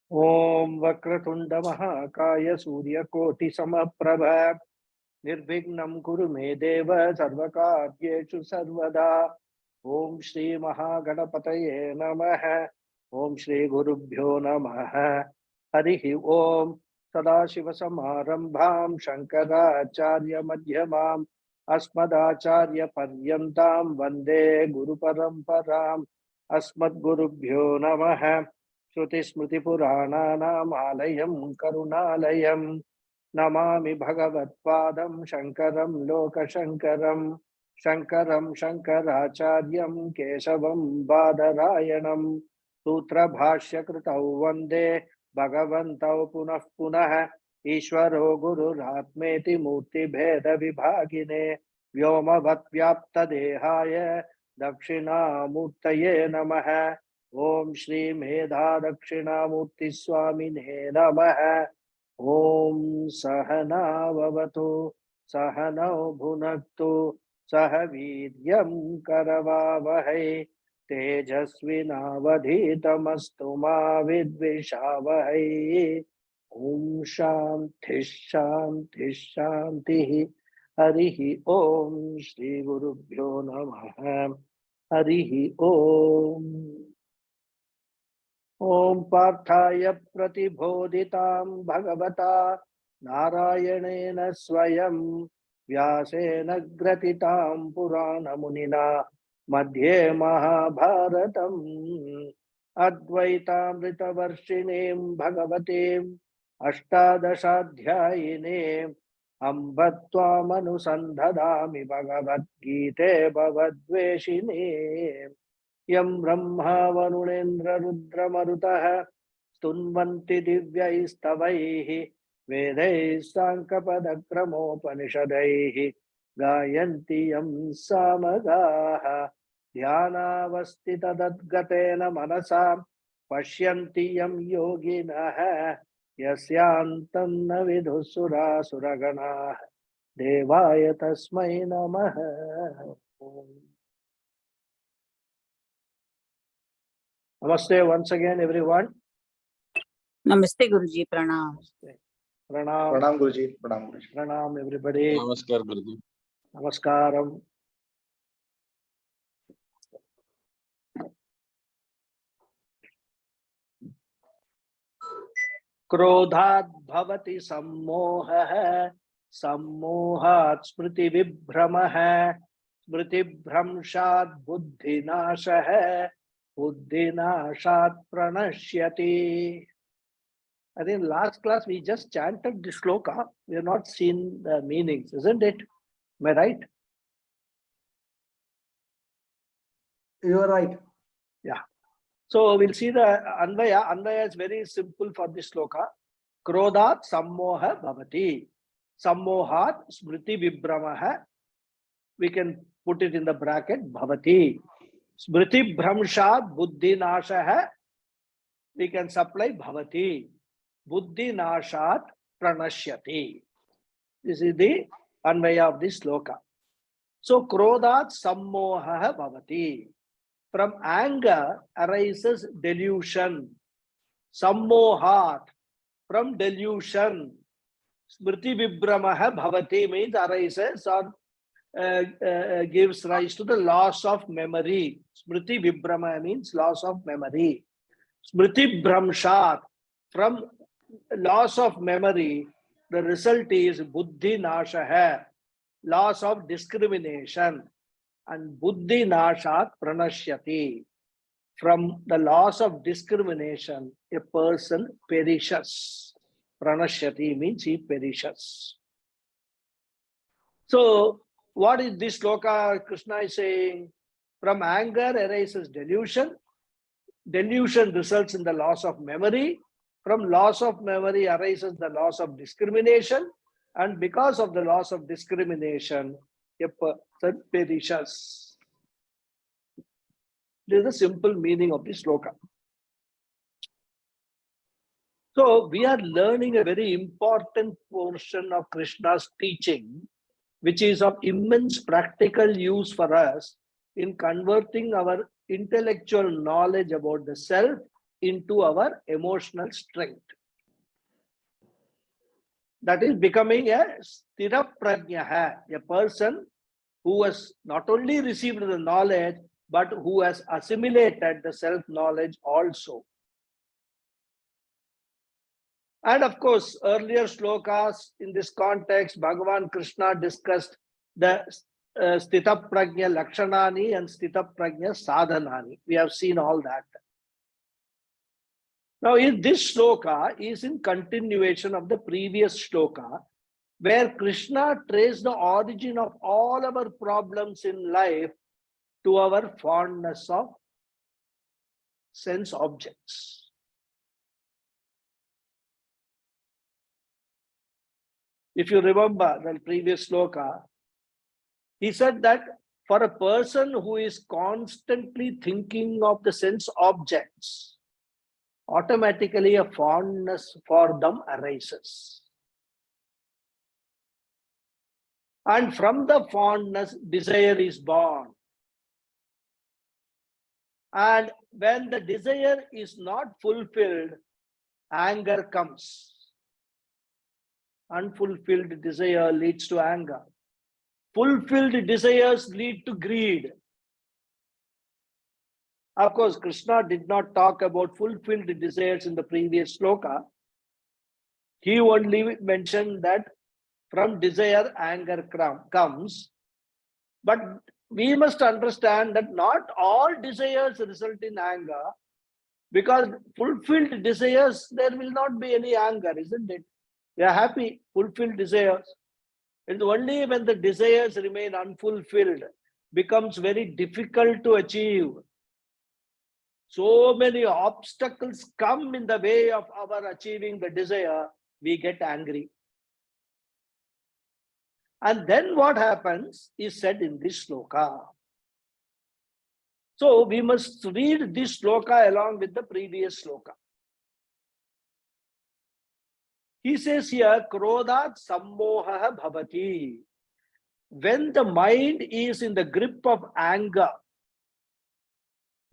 Om Vakratunda Mahakaya Suryakothi Samaprabha Nirvignam Kuru Me Deva Sarvakaryeshu Sarvada. Om Shri Mahaganapataye Namaha. Om Shri Gurubhyo Namaha. Harihi Om Sadashiva Samarambham Shankaracharya Madhyamam Asmadacharya Paryantam Vande Guru Paramparam. Asmad Gurubhyo Namaha. Shruti Smriti Purananam Alayam Karunalayam Namami Bhagavad Padam Shankaram Loka Shankaram Shankaram Shankaracharyam Keshavam Badarayanam Sutra Bhashya Kritau Vande Bhagavantau Punah Punah Ishvaro Guru Ratmeti Murti Bheda Vibhagine Vyoma Vyapta Dehaya Dakshina Murtaye Namaha Om Shri Medha Dakshina Murti Swamine Namaha Om Sahana Vavatu Sahanau Bhunaktu Sahavidyam Karavavahai Tejasvinavadhitamastu ma vidvishavahai. Om Shanti Shanti Shanti. Harihi Om Shri Gurubhyo Namaha. Harihi Om. Om Parthaya Pratibodhitam Bhagavata Narayanena Swayam Vyasena Gratitam Purana Munina Madhye Mahabharatam Advaitam Ritavarshinim Bhagavatim Ashtadashadhyayinim Ambatvam Anusandhadami Bhagavad Gita Bhavadveshinim Yam Brahma Varunendra Rudra Marutaha Stunvanti Divyaistavaihi Vedai Sankapadakramopanisadaihi Gayanti Yam Samagaha Dhyanavastita Dadgatena Manasa Pashyanti Yam Yoginaha Yasyantanna Vidhusura Suragana Devaya Tasmai Namaha. Namaste once again, everyone. Namaste, Guruji. Pranam. Pranam. Pranam, Guruji. Pranam, Guruji. Pranam, everybody. Namaskar, Guruji. Namaskaram. Krodhat bhavati sammoha sammohat smriti vibhramaha smriti bhramshat buddhinashaha buddhinashat pranashyati. I think last class we just chanted the shloka. We have not seen the meanings, isn't it? Am I right? You are right. Yeah. So we'll see the Anvaya. Anvaya is very simple for this shloka. Krodhat sammoha bhavati. Sammohat smriti vibhramaha. We can put it in the bracket bhavati. Smriti bhramshat buddhi nashaha. We can supply bhavati. Buddhi nashat pranashyati. This is the Anvaya of this shloka. So krodhat sammoha bhavati. From anger arises delusion. Sammohat, from delusion. Smriti vibhramaha bhavati means arises or gives rise to the loss of memory. Smriti vibhramaha means loss of memory. Smriti bhramshat, from loss of memory, the result is buddhi nashaha, loss of discrimination. And buddhi nashat pranashyati. From the loss of discrimination, a person perishes. Pranashyati means he perishes. So, what is this sloka Krishna is saying? From anger arises delusion. Delusion results in the loss of memory. From loss of memory arises the loss of discrimination. And because of the loss of discrimination, a person perishes. This is the simple meaning of this sloka. So we are learning a very important portion of Krishna's teaching, which is of immense practical use for us in converting our intellectual knowledge about the self into our emotional strength. That is becoming a sthira prajnaha, a person who has not only received the knowledge, but who has assimilated the self-knowledge also. And of course, earlier shlokas in this context, Bhagavan Krishna discussed the sthita prajna lakshanani and sthita prajna sadhanani. We have seen all that. Now, this shloka is in continuation of the previous shloka, where Krishna traced the origin of all our problems in life to our fondness of sense objects. If you remember the previous shloka, he said that for a person who is constantly thinking of the sense objects, automatically a fondness for them arises. And from the fondness, desire is born. And when the desire is not fulfilled, anger comes. Unfulfilled desire leads to anger. Fulfilled desires lead to greed. Of course, Krishna did not talk about fulfilled desires in the previous sloka. He only mentioned that from desire, anger comes. But we must understand that not all desires result in anger, because fulfilled desires, there will not be any anger, isn't it? We are happy, fulfilled desires. It's only when the desires remain unfulfilled, becomes very difficult to achieve. So many obstacles come in the way of our achieving the desire, we get angry. And then what happens is said in this sloka. So we must read this sloka along with the previous sloka. He says here, Krodhat sammoha bhavati. When the mind is in the grip of anger,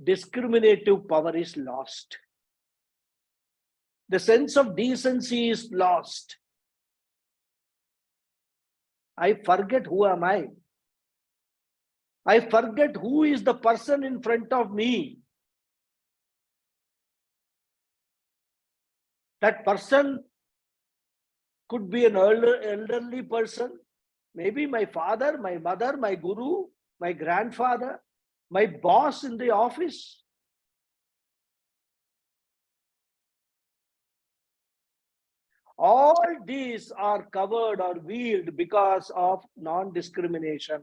discriminative power is lost. The sense of decency is lost. I forget who am I. I forget who is the person in front of me. That person could be an elderly person, maybe my father, my mother, my guru, my grandfather, my boss in the office. All these are covered or veiled because of non-discrimination,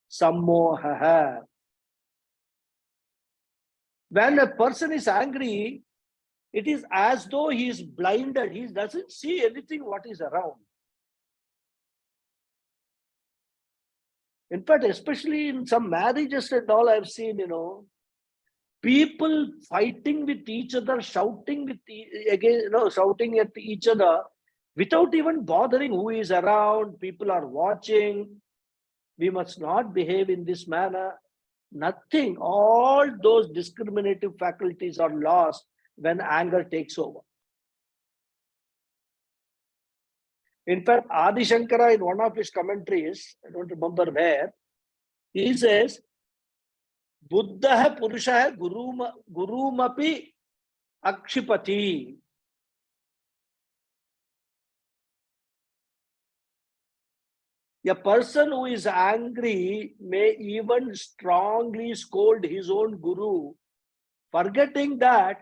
sammoha. When a person is angry, it is as though he is blinded. He doesn't see anything what is around. In fact, especially in some marriages and all, I've seen, people fighting with each other, shouting shouting at each other without even bothering who is around. People are watching. We must not behave in this manner. Nothing. All those discriminative faculties are lost when anger takes over. In fact, Adi Shankara, in one of his commentaries, I don't remember where, he says, Buddha Purusha Gurumapi Akshipati. A person who is angry may even strongly scold his own guru, forgetting that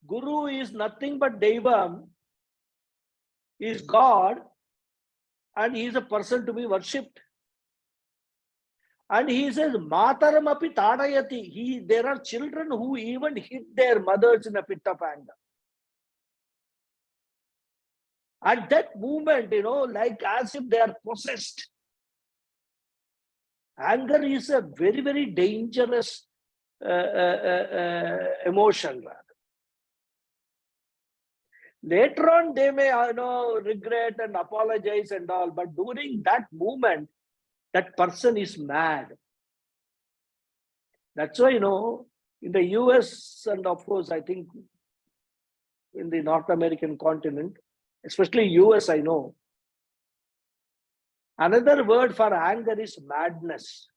guru is nothing but Devam, is God, and he is a person to be worshipped. And he says, Mataram api tadayati. There are children who even hit their mothers in a fit of anger. At that moment, like as if they are possessed. Anger is a very, very dangerous emotion. Later on, they may regret and apologize and all, but during that moment, that person is mad. That's why, in the US, and of course, I think in the North American continent, especially US, I know. Another word for anger is madness.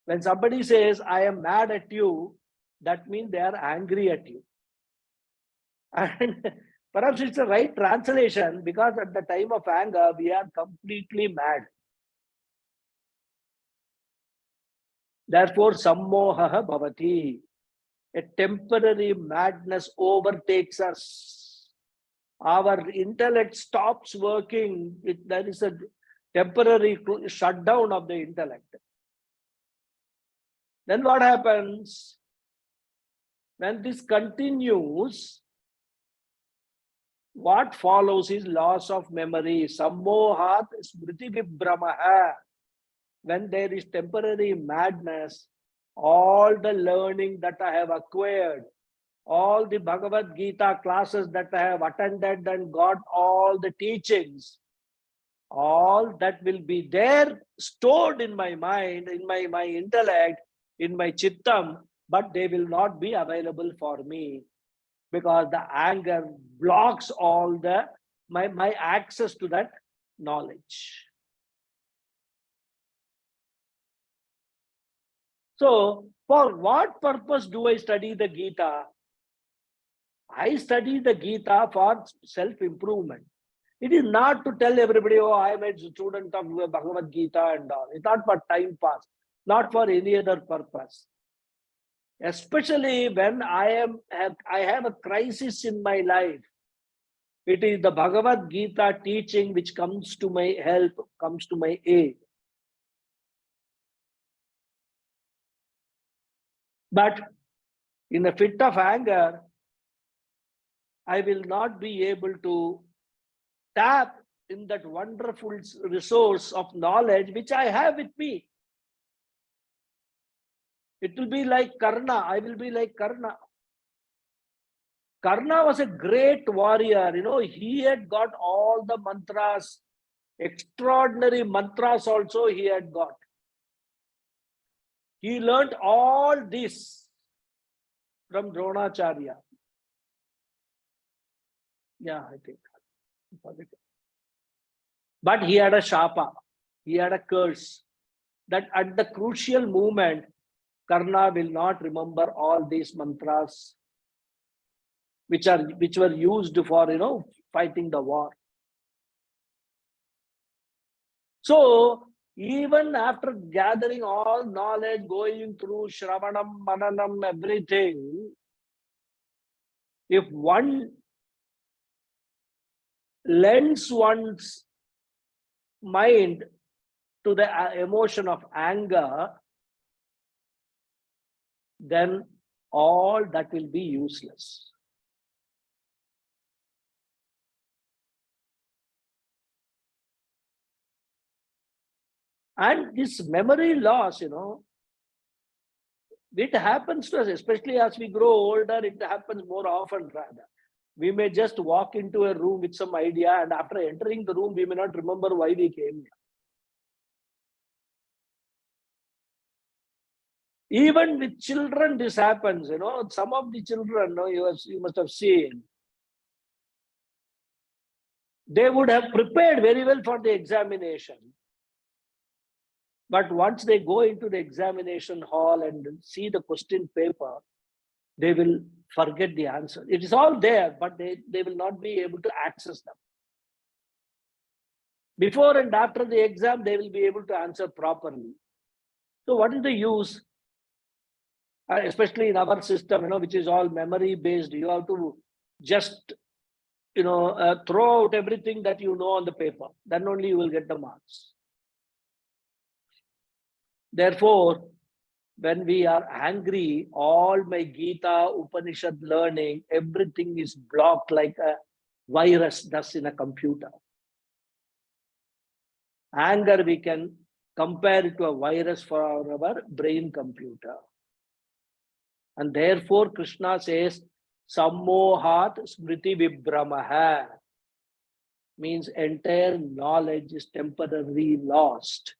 When somebody says, I am mad at you, that means they are angry at you. And perhaps it's the right translation, because at the time of anger, we are completely mad. Therefore, sammoha bhavati. A temporary madness overtakes us. Our intellect stops working. There is a temporary shutdown of the intellect. Then what happens? When this continues, what follows is loss of memory. Sammohat smriti vibhramaha. When there is temporary madness, all the learning that I have acquired, all the Bhagavad Gita classes that I have attended and got all the teachings, all that will be there stored in my mind, in my intellect, in my chittam, but they will not be available for me, because the anger blocks all the my access to that knowledge. So, for what purpose do I study the Gita? I study the Gita for self-improvement. It is not to tell everybody, oh, I am a student of Bhagavad Gita and all. It's not for time pass, not for any other purpose. Especially when I have a crisis in my life. It is the Bhagavad Gita teaching which comes to my help, comes to my aid. But in a fit of anger, I will not be able to tap in that wonderful resource of knowledge which I have with me. It will be like Karna. I will be like Karna. Karna was a great warrior. He had got all the mantras, extraordinary mantras also he had got. He learned all this from Dronacharya. Yeah, I think. But he had a shapa. He had a curse that at the crucial moment, Karna will not remember all these mantras which were used for fighting the war. So even after gathering all knowledge, going through Shravanam, Mananam, everything, if one lends one's mind to the emotion of anger, then all that will be useless. And this memory loss, it happens to us, especially as we grow older, it happens more often rather. We may just walk into a room with some idea, and after entering the room, we may not remember why we came here. Even with children, this happens. Some of the children, you must have seen, they would have prepared very well for the examination. But once they go into the examination hall and see the question paper, they will forget the answer. It is all there, but they will not be able to access them. Before and after the exam, they will be able to answer properly. So what is the use? Especially in our system, which is all memory based, you have to just, throw out everything that you know on the paper. Then only you will get the marks. Therefore, when we are angry, all my Gita, Upanishad learning, everything is blocked like a virus does in a computer. Anger, we can compare it to a virus for our brain computer. And therefore, Krishna says, Sammohat smriti vibhramaha, means entire knowledge is temporarily lost.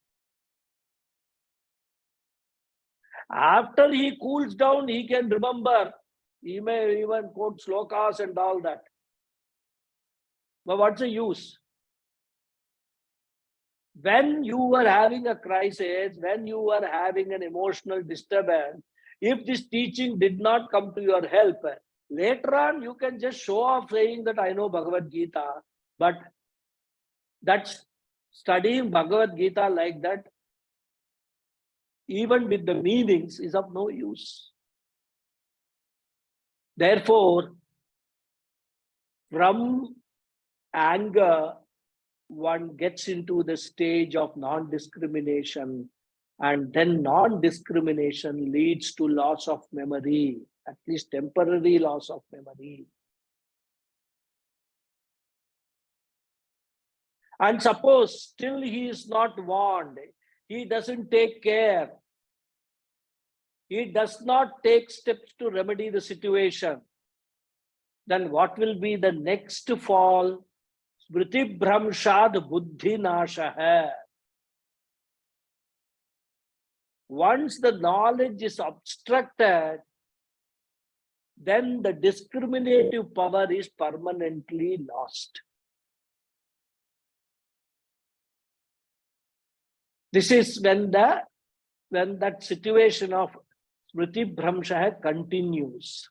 After he cools down, he can remember He may even quote slokas and all that. But what's the use? When you were having a crisis, when you were having an emotional disturbance, if this teaching did not come to your help, later on you can just show off saying that I know Bhagavad Gita, but that's studying Bhagavad Gita like that, even with the meanings, is of no use. Therefore, from anger, one gets into the stage of non-discrimination, and then non-discrimination leads to loss of memory, at least temporary loss of memory. And suppose still he is not warned, he doesn't take care, he does not take steps to remedy the situation, then what will be the next fall? Smriti Bhramshad Buddhi Nashaha. Once the knowledge is obstructed, then the discriminative power is permanently lost. This is when that situation of Smriti Bhramshah continues.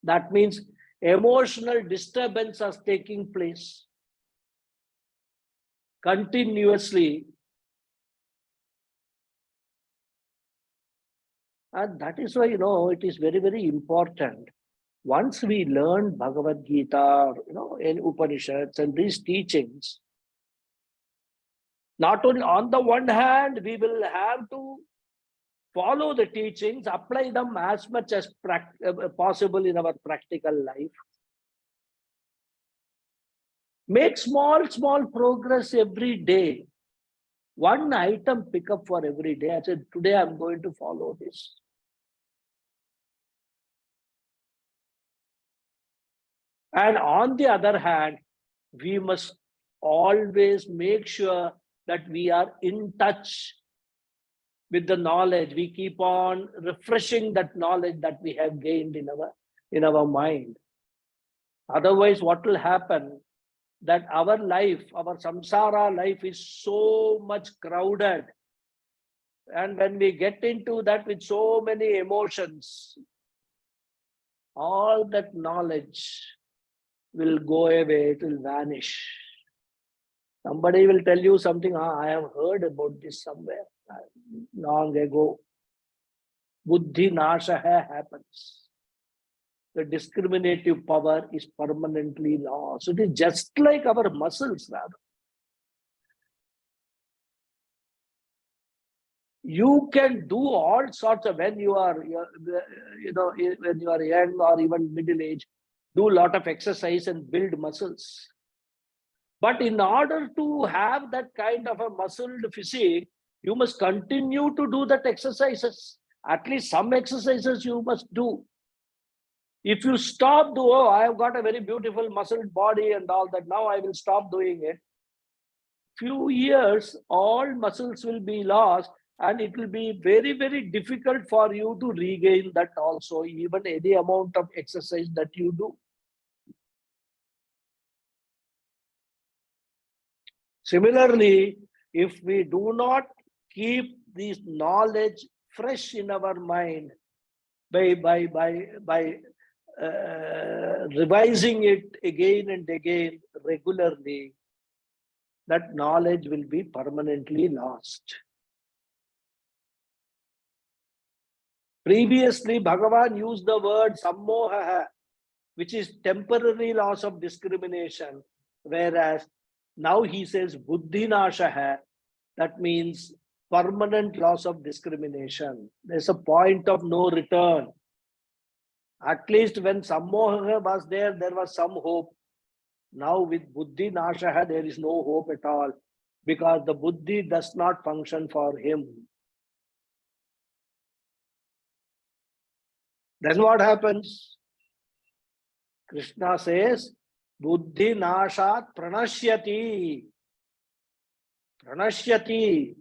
That means emotional disturbance is taking place continuously. And that is why, it is very, very important. Once we learn Bhagavad Gita, in Upanishads and these teachings, not only on the one hand, we will have to follow the teachings, apply them as much as possible in our practical life. Make small progress every day. One item pick up for every day. I said, today I'm going to follow this. And on the other hand, we must always make sure that we are in touch with the knowledge. We keep on refreshing that knowledge that we have gained in our mind. Otherwise, what will happen? That our life, our samsara life is so much crowded. And when we get into that with so many emotions, all that knowledge will go away, it will vanish. Somebody will tell you something, I have heard about this somewhere long ago. Buddhi nashaha happens. The discriminative power is permanently lost. It is just like our muscles, rather. You can do all sorts of, when you are, when you are young or even middle age, do a lot of exercise and build muscles. But in order to have that kind of a muscled physique, you must continue to do that exercises. At least some exercises you must do. If you stop I have got a very beautiful muscled body and all that, now I will stop doing it. Few years, all muscles will be lost, and it will be very, very difficult for you to regain that also, even any amount of exercise that you do. Similarly, if we do not keep this knowledge fresh in our mind by revising it again and again regularly, that knowledge will be permanently lost. Previously, Bhagavan used the word sammoha, which is temporary loss of discrimination, whereas now he says buddhi nashaha, that means permanent loss of discrimination. There's a point of no return. At least when sammoha was there was some hope. Now with buddhi nashaha, there is no hope at all, because the buddhi does not function for him. Then what happens? Krishna says, buddhi nashat pranashyati. Pranashyati.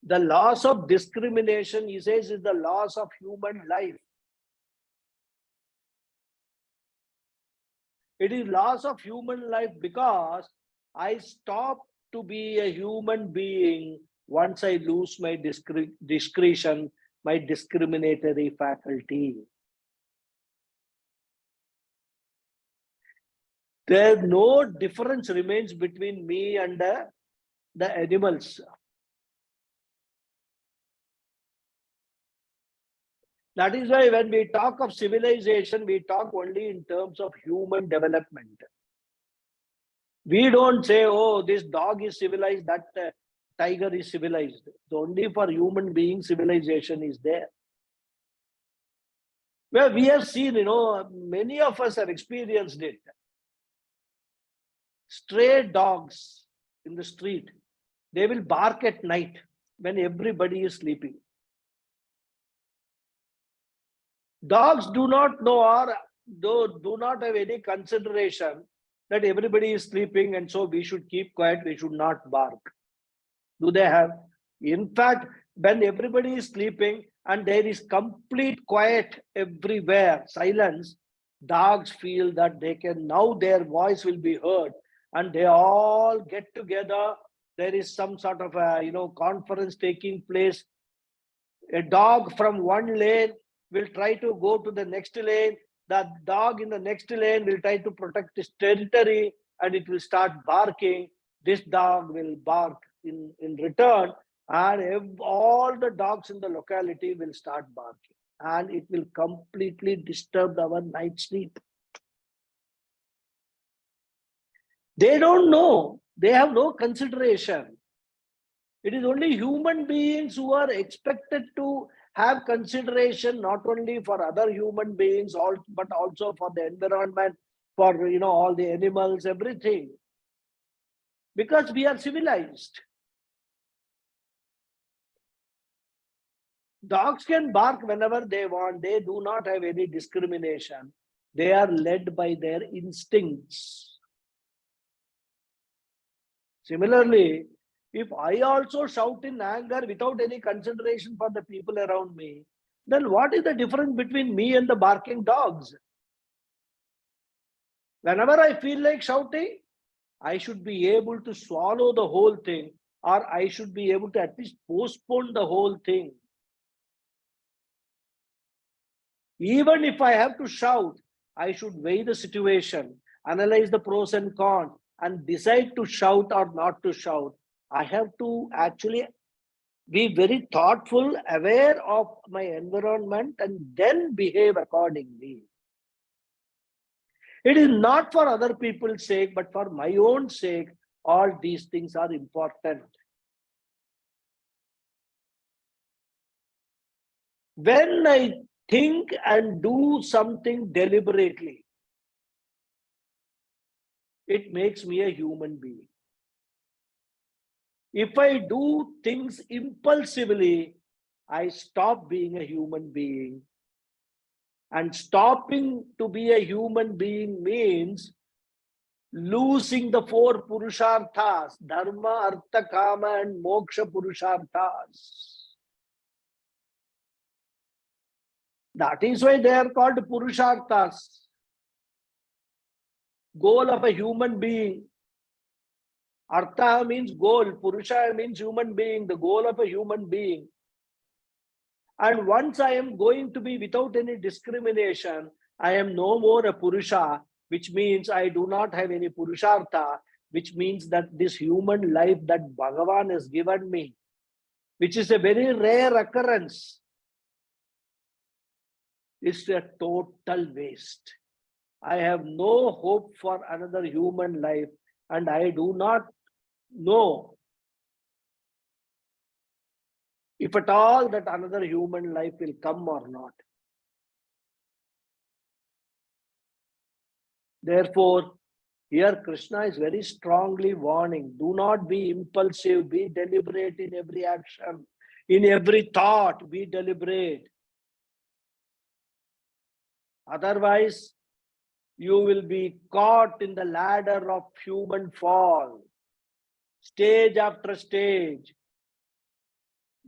The loss of discrimination, he says, is the loss of human life. It is loss of human life because I stop to be a human being once I lose my discretion, my discriminatory faculty. There no difference remains between me and the animals. That is why when we talk of civilization, we talk only in terms of human development. We don't say, oh, this dog is civilized, that tiger is civilized. Only for human being, civilization is there. Well, we have seen, many of us have experienced it. Stray dogs in the street, they will bark at night when everybody is sleeping. Dogs do not know or do not have any consideration that everybody is sleeping and so we should keep quiet, we should not bark. Do they have? In fact, when everybody is sleeping and there is complete quiet everywhere, silence, dogs feel that they can, now their voice will be heard and they all get together. There is some sort of a, conference taking place. A dog from one lane will try to go to the next lane. The dog in the next lane will try to protect his territory and it will start barking. This dog will bark in return, and all the dogs in the locality will start barking, and it will completely disturb our night sleep. They don't know. They have no consideration. It is only human beings who are expected to have consideration not only for other human beings, but also for the environment, for all the animals, everything. Because we are civilized. Dogs can bark whenever they want. They do not have any discrimination. They are led by their instincts. Similarly, if I also shout in anger without any consideration for the people around me, then what is the difference between me and the barking dogs? Whenever I feel like shouting, I should be able to swallow the whole thing, or I should be able to at least postpone the whole thing. Even if I have to shout, I should weigh the situation, analyze the pros and cons, and decide to shout or not to shout. I have to actually be very thoughtful, aware of my environment, and then behave accordingly. It is not for other people's sake, but for my own sake. All these things are important. When I think and do something deliberately, it makes me a human being. If I do things impulsively, I stop being a human being. And stopping to be a human being means losing the four purusharthas, dharma, artha, kama, and moksha purusharthas. That is why they are called purusharthas. Goal of a human being. Artha means goal, purusha means human being, the goal of a human being. And once I am going to be without any discrimination, I am no more a purusha, which means I do not have any purushartha, which means that this human life that Bhagavan has given me, which is a very rare occurrence, is a total waste. I have no hope for another human life, and I do not know if at all that another human life will come or not. Therefore, here Krishna is very strongly warning, do not be impulsive, be deliberate in every action, in every thought, be deliberate. Otherwise, you will be caught in the ladder of human fall, stage after stage.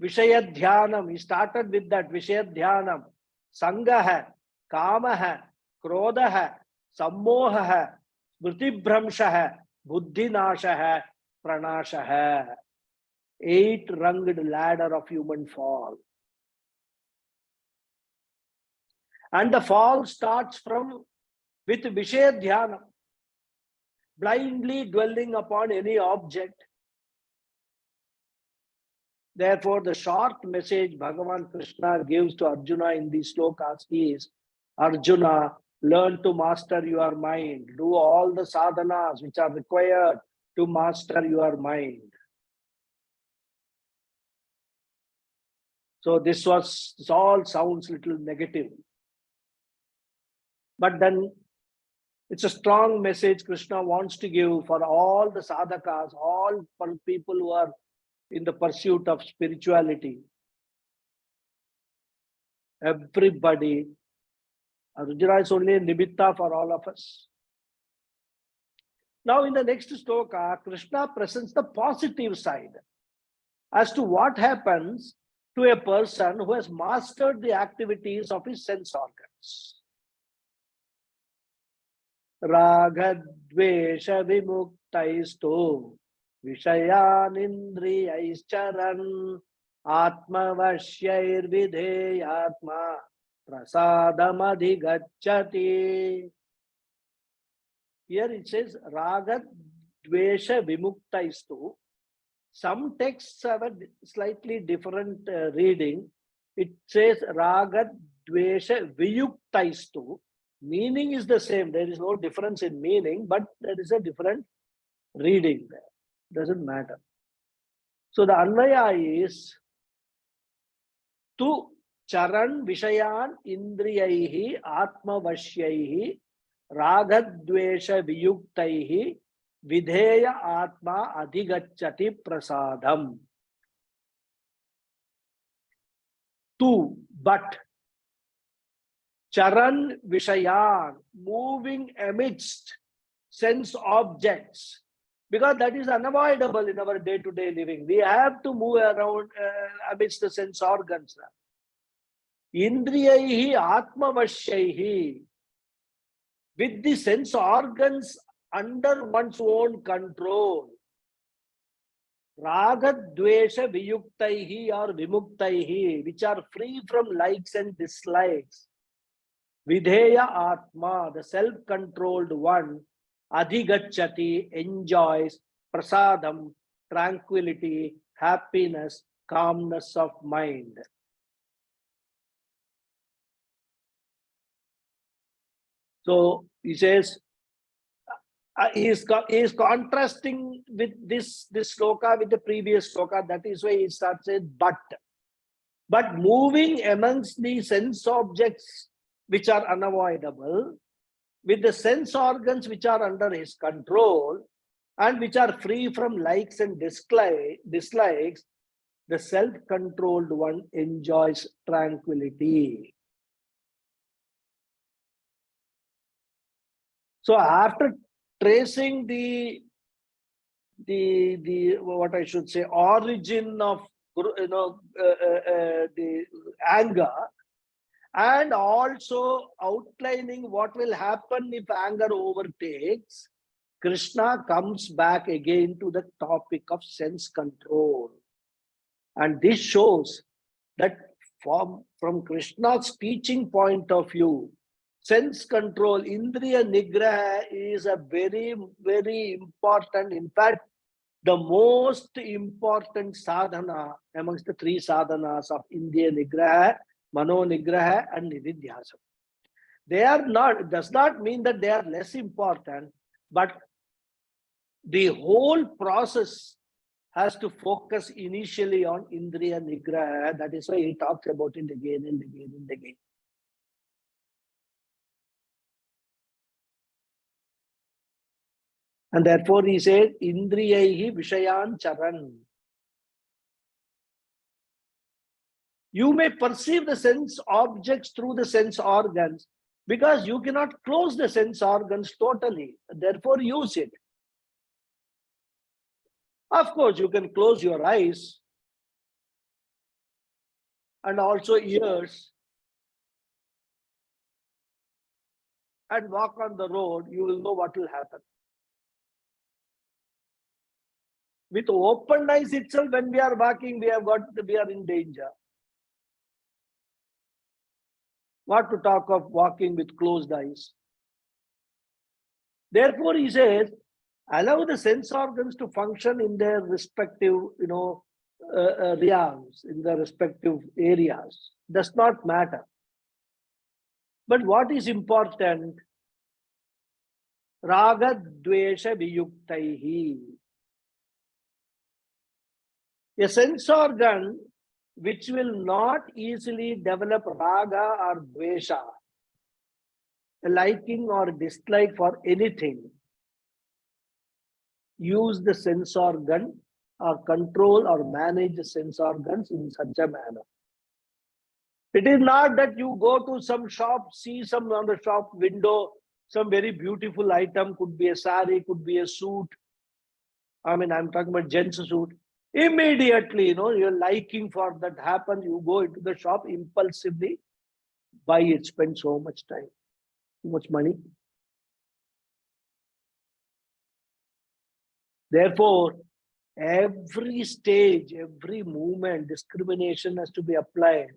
Vishaya Dhyanam, he started with that Vishaya Dhyanam. Sangaha, Kamaha, Krodhaha, Sammohaha, Vritibhramshaha, Buddhinashaha, Pranashaha. 8-runged ladder of human fall. And the fall starts with Vishaya Dhyana, blindly dwelling upon any object. Therefore, the short message Bhagavan Krishna gives to Arjuna in these slokas is, Arjuna, learn to master your mind. Do all the sadhanas which are required to master your mind. So this all sounds little negative. But then it's a strong message Krishna wants to give for all the sadhakas, all people who are in the pursuit of spirituality. Everybody. Arjuna is only a nimitta for all of us. Now in the next sloka, Krishna presents the positive side as to what happens to a person who has mastered the activities of his sense organs. Ragadvesha vimuktaisto vishayanindriyaischaran atmavashyair vidheyatma prasadamadigaccati. Here it says Ragadvesha vimuktaisto. Some texts have a slightly different reading. It says Ragadvesha viyuktaisto. Meaning is the same. There is no difference in meaning, but there is a different reading there. Doesn't matter. So the Anvaya is Tu charan vishayan indriyaihi atmavashyaihi ragadvesha viyuktaihi vidheya atma adhigacchati prasadam. Tu, but charan vishayan, moving amidst sense objects, because that is unavoidable in our day-to-day living. We have to move around amidst the sense organs. Indriyaihi atmavashyaihi, with the sense organs under one's own control. Ragadvesha viyuktaihi or vimuktaihi, which are free from likes and dislikes. Vidheya Atma, the self-controlled one, adhigacchati, enjoys, prasadam, tranquility, happiness, calmness of mind. So he says, he is contrasting with this sloka with the previous sloka. That is why he starts with but moving amongst the sense objects which are unavoidable, with the sense organs which are under his control and which are free from likes and dislikes, the self-controlled one enjoys tranquility. So after tracing the what I should say, origin of the anger, and also outlining what will happen if anger overtakes, Krishna comes back again to the topic of sense control. And this shows that from Krishna's teaching point of view, sense control, Indriya Nigraha, is a very, very important, in fact, the most important sadhana amongst the 3 sadhanas of Indriya Nigraha, Mano Nigraha and Nididhyasam. They are not, it does not mean that they are less important, but the whole process has to focus initially on Indriya Nigraha. That is why he talks about it again and again and again. And therefore he said, Indriyaihi Vishayan Charan. You may perceive the sense objects through the sense organs because you cannot close the sense organs totally. Therefore, use it. Of course, you can close your eyes and also ears. and walk on the road, you will know what will happen. With open eyes itself, when we are walking, we are in danger. What to talk of walking with closed eyes? Therefore, he says, allow the sense organs to function in their respective, realms, in their respective areas. Does not matter. But what is important? Raga dvesha viyuktaihi. A sense organ which will not easily develop raga or dvesha, a liking or dislike for anything, use the sense organ or control or manage the sense organs in such a manner. It is not that you go to some shop, see some on the shop window, some very beautiful item, could be a sari, could be a suit. I mean, I'm talking about gents suit. Immediately, your liking for that happens, you go into the shop impulsively, buy it, spend so much time, too much money. Therefore, every stage, every movement, discrimination has to be applied.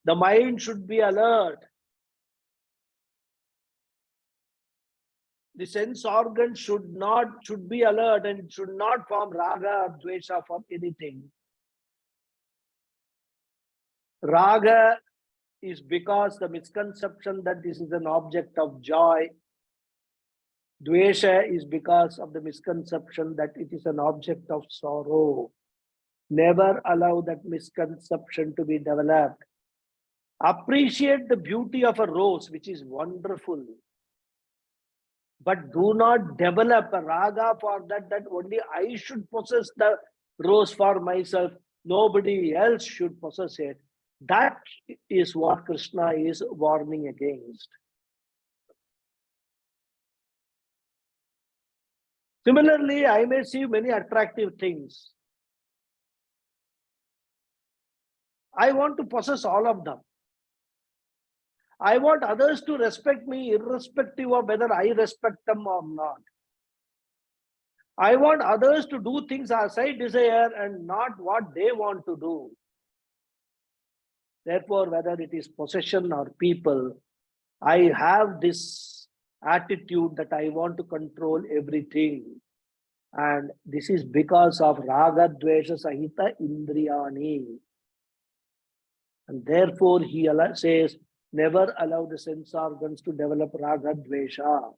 The mind should be alert. The sense organ should be alert and should not form raga or dvesha for anything. Raga is because the misconception that this is an object of joy. Dvesha is because of the misconception that it is an object of sorrow. Never allow that misconception to be developed. Appreciate the beauty of a rose, which is wonderful. But do not develop a raga for that only I should possess the rose for myself. Nobody else should possess it. That is what Krishna is warning against. Similarly, I may see many attractive things. I want to possess all of them. I want others to respect me irrespective of whether I respect them or not. I want others to do things as I desire and not what they want to do. Therefore, whether it is possession or people, I have this attitude that I want to control everything. And this is because of raga dvesha sahita indriyani. And therefore, he says, never allow the sense organs to develop raga dvesha.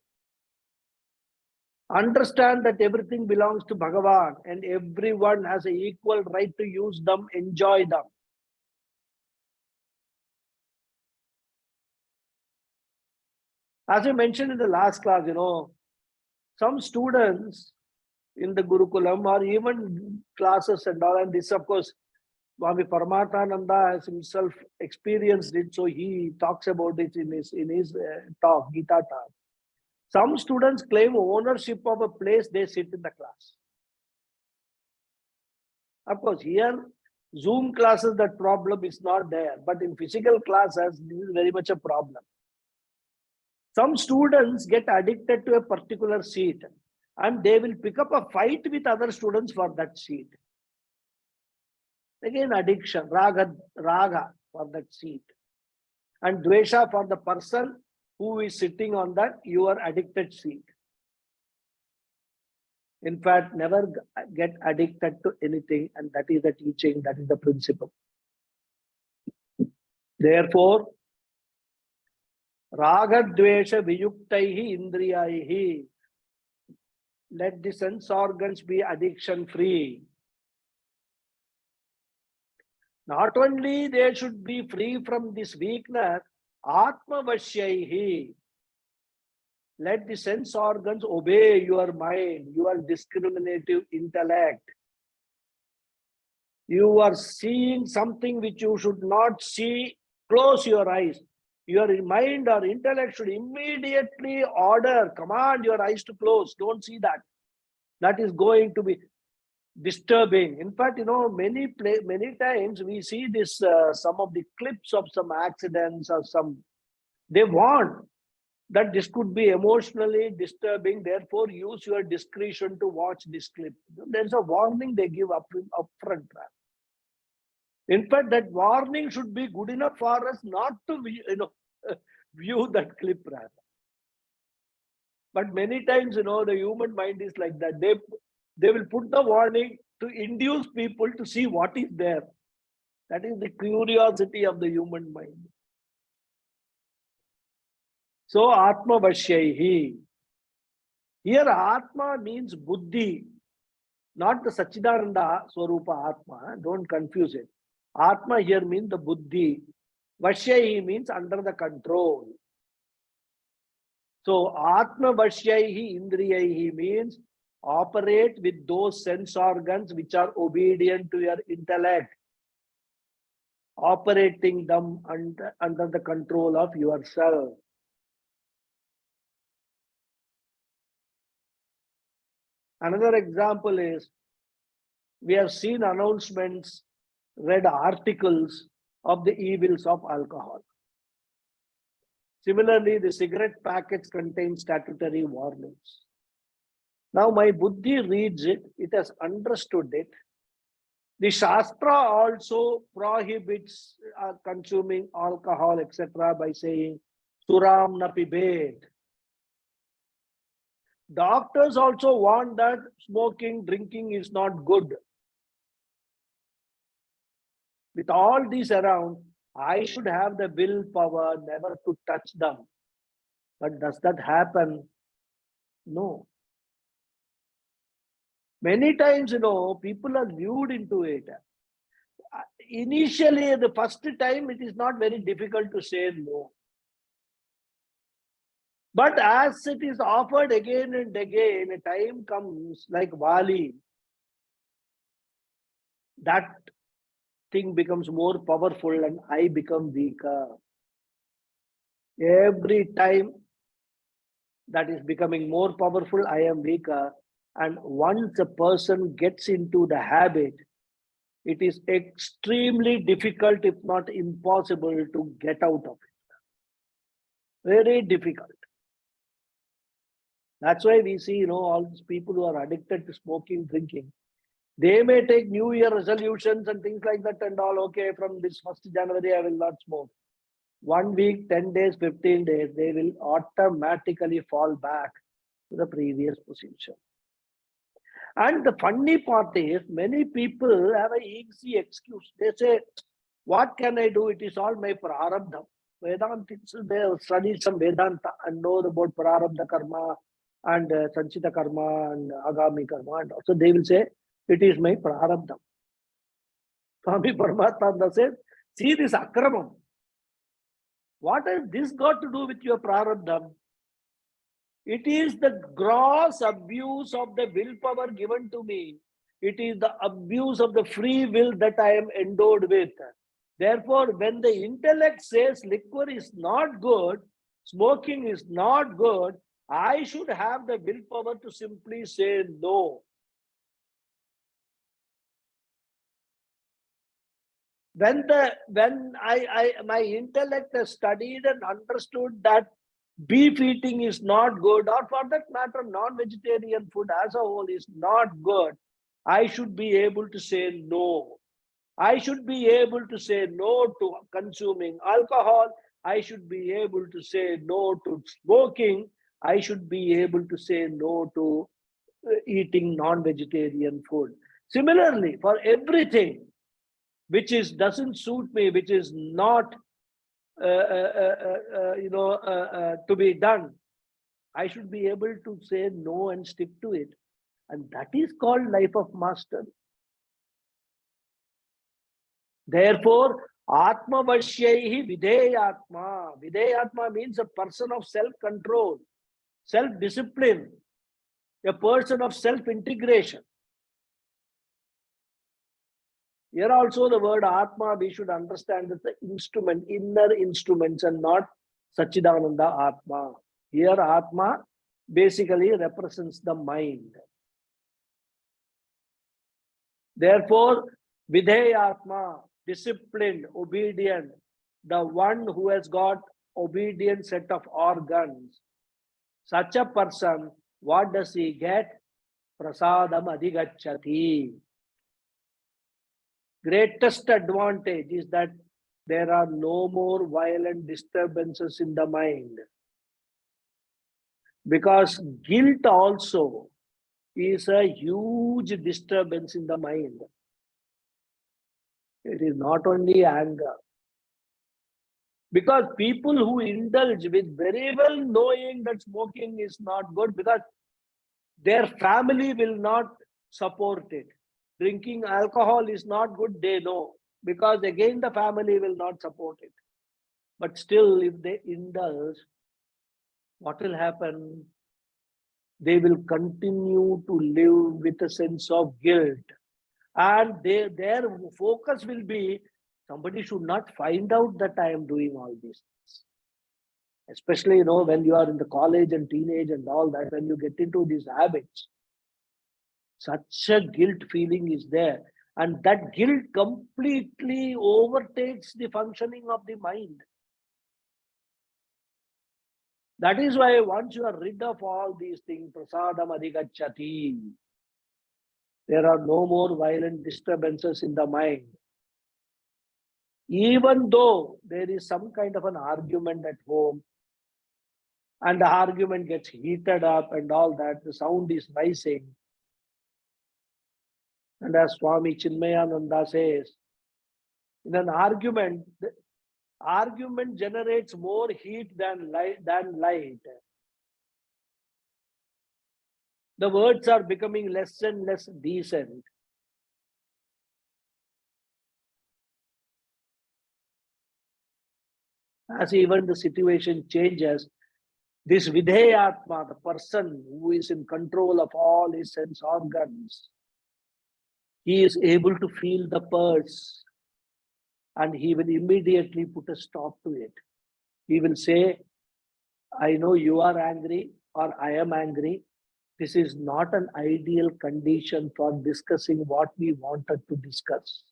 Understand that everything belongs to Bhagawad and everyone has an equal right to use them, enjoy them. As I mentioned in the last class, some students in the Gurukulam or even classes and all, and this of course, Swami Paramatmananda has himself experienced it, so he talks about it in his talk, Gita talk. Some students claim ownership of a place they sit in the class. Of course, here, Zoom classes, that problem is not there, but in physical classes, this is very much a problem. Some students get addicted to a particular seat and they will pick up a fight with other students for that seat. Again, addiction, raga for that seat. And dvesha for the person who is sitting on that your addicted seat. In fact, never get addicted to anything, and that is the teaching, that is the principle. Therefore, raga dvesha viyuktaihi indriyaihi. Let the sense organs be addiction free. Not only they should be free from this weakness, atma vashyaihi. Let the sense organs obey your mind, your discriminative intellect. You are seeing something which you should not see, close your eyes. Your mind or intellect should immediately command your eyes to close. Don't see that. That is going to be disturbing. In fact, many times we see this, some of the clips of some accidents or they warn. that this could be emotionally disturbing. Therefore, use your discretion to watch this clip. There's a warning they give upfront. In fact, that warning should be good enough for us not to view that clip. But many times, the human mind is like that. They will put the warning to induce people to see what is there. That is the curiosity of the human mind. So, Atma Vashyaihi. Here, Atma means Buddhi, not the Sachidananda Swarupa Atma. Don't confuse it. Atma here means the Buddhi. Vashyaihi means under the control. So, Atma Vashyaihi Indriyaihi means operate with those sense organs which are obedient to your intellect, operating them under the control of yourself. Another example is, we have seen announcements, read articles of the evils of alcohol. Similarly, the cigarette packets contain statutory warnings. Now my Buddhi reads it, it has understood it. The Shastra also prohibits consuming alcohol, etc. by saying, Suram na pibet. Doctors also warn that smoking, drinking is not good. With all these around, I should have the willpower never to touch them. But does that happen? No. Many times, people are lured into it. Initially, the first time, it is not very difficult to say no. But as it is offered again and again, a time comes like Vali, that thing becomes more powerful and I become weaker. Every time that is becoming more powerful, I am weaker. And once a person gets into the habit, it is extremely difficult, if not impossible, to get out of it. Very difficult. That's why we see, all these people who are addicted to smoking, drinking. They may take New Year resolutions and things like that and all. Okay, from this 1st January, I will not smoke. 1 week, 10 days, 15 days, they will automatically fall back to the previous position. And the funny part is, many people have an easy excuse. They say, what can I do? It is all my prarabdha. Vedantists, they have studied some Vedanta and know about prarabdha karma and sanchita karma and agami karma. And also they will say, it is my prarabdha. Swami Paramatma said, see this akramam. What has this got to do with your prarabdha? It is the gross abuse of the willpower given to me. It is the abuse of the free will that I am endowed with. Therefore, when the intellect says liquor is not good, smoking is not good, I should have the willpower to simply say no. When my intellect has studied and understood that beef eating is not good, or for that matter, non-vegetarian food as a whole is not good, I should be able to say no. I should be able to say no to consuming alcohol. I should be able to say no to smoking. I should be able to say no to eating non-vegetarian food. Similarly, for everything which doesn't suit me, which is not to be done, I should be able to say no and stick to it. And that is called life of mastery. Therefore, Atma Vashyaihi Videyatma. Videyatma means a person of self-control, self-discipline, a person of self-integration. Here also the word Atma, we should understand that the instrument, inner instruments, and not Sachidananda Atma. Here Atma basically represents the mind. Therefore, Videyatma, disciplined, obedient, the one who has got obedient set of organs, such a person, what does he get? Prasadam adhigacchati. Greatest advantage is that there are no more violent disturbances in the mind. Because guilt also is a huge disturbance in the mind. It is not only anger. Because people who indulge with very well knowing that smoking is not good, because their family will not support it. Drinking alcohol is not good, they know. Because again the family will not support it. But still, if they indulge, what will happen? They will continue to live with a sense of guilt. And their focus will be, somebody should not find out that I am doing all these things. Especially, when you are in the college and teenage and all that, when you get into these habits, such a guilt feeling is there. And that guilt completely overtakes the functioning of the mind. That is why once you are rid of all these things, prasadam adhigacchati, there are no more violent disturbances in the mind. Even though there is some kind of an argument at home, and the argument gets heated up and all that, the sound is rising. And as Swami Chinmayananda says, in an argument, the argument generates more heat than light. The words are becoming less and less decent. As even the situation changes, this Vidheyatma, the person who is in control of all his sense organs, he is able to feel the pulse and he will immediately put a stop to it. He will say, I know you are angry or I am angry. This is not an ideal condition for discussing what we wanted to discuss.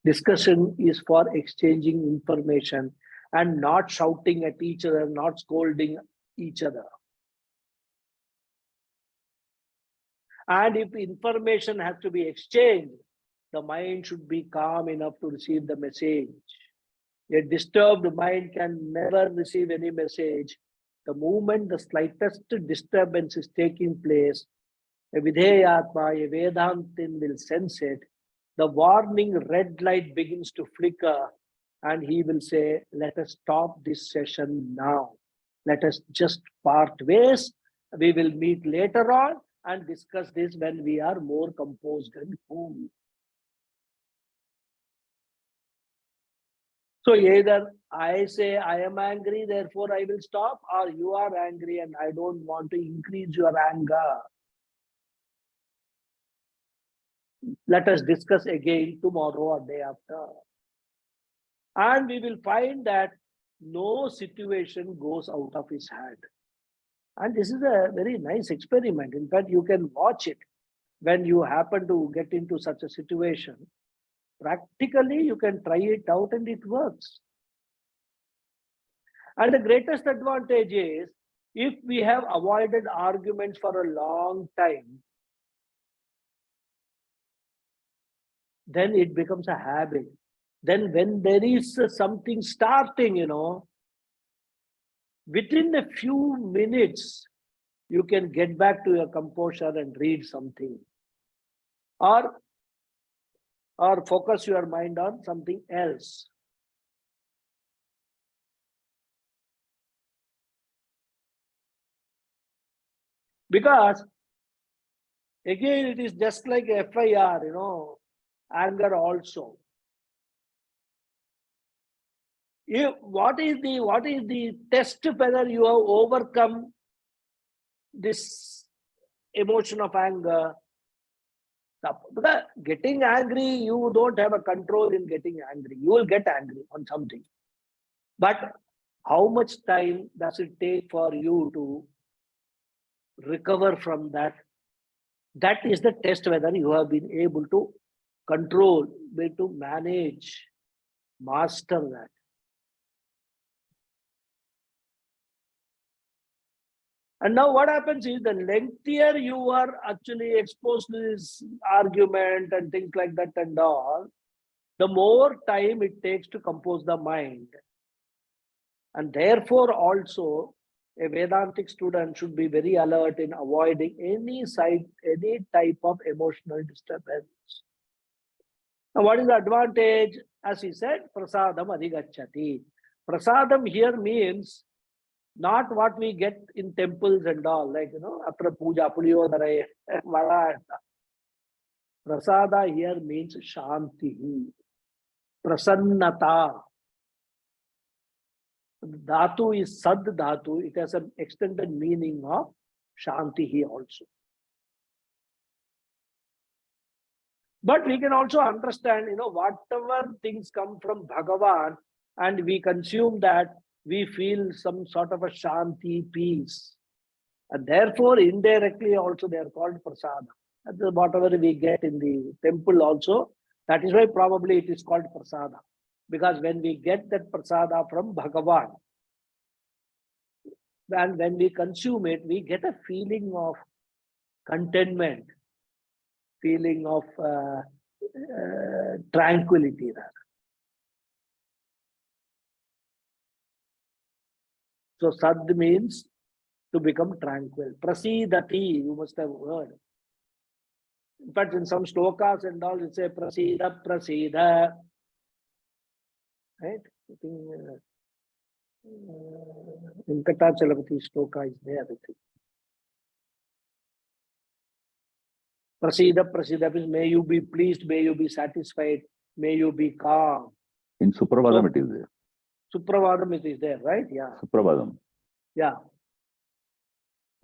Discussion is for exchanging information and not shouting at each other, not scolding each other. And if information has to be exchanged, the mind should be calm enough to receive the message. A disturbed mind can never receive any message. The moment the slightest disturbance is taking place, a Vidheyatma, a Vedantin will sense it. The warning red light begins to flicker and he will say, let us stop this session now. Let us just part ways. We will meet later on and discuss this when we are more composed and cool. So either I say I am angry, therefore I will stop, or you are angry and I don't want to increase your anger. Let us discuss again tomorrow or day after. And we will find that no situation goes out of his hand. And this is a very nice experiment. In fact, you can watch it when you happen to get into such a situation. Practically, you can try it out and it works. And the greatest advantage is, if we have avoided arguments for a long time, then it becomes a habit. Then when there is something starting, within a few minutes, you can get back to your composure and read something. Or focus your mind on something else. Because, again, it is just like FIR, anger also. What is the test whether you have overcome this emotion of anger? Because getting angry, you don't have a control in getting angry. You will get angry on something. But how much time does it take for you to recover from that? That is the test whether you have been able to control, to manage Master that. And now what happens is, the lengthier you are actually exposed to this argument and things like that and all, the more time it takes to compose the mind. And therefore also, a Vedantic student should be very alert in avoiding any type of emotional disturbance. Now, what is the advantage? As he said, prasadam adhigacchati. Prasadam here means not what we get in temples and all, like, after puja, puliyodara, vada. Prasada here means shanti, prasannata. Dhatu is sad dhatu. It has an extended meaning of shanti also. But we can also understand, whatever things come from Bhagavan and we consume that, we feel some sort of a shanti, peace. And therefore, indirectly also they are called prasada. Whatever we get in the temple also, that is why probably it is called prasada. Because when we get that prasada from Bhagavan, and when we consume it, we get a feeling of contentment, feeling of tranquility. So sad means to become tranquil. Prasidati, you must have heard. In fact, in some shlokas and all, it say prasida, prasida. Right? I think Venkatachalapati shloka is there, I think. Prasida, prasida means may you be pleased, may you be satisfied, may you be calm. In Suprabhadam it is there. Suprabhadam it is there, right? Yeah. Suprabhadam. Yeah.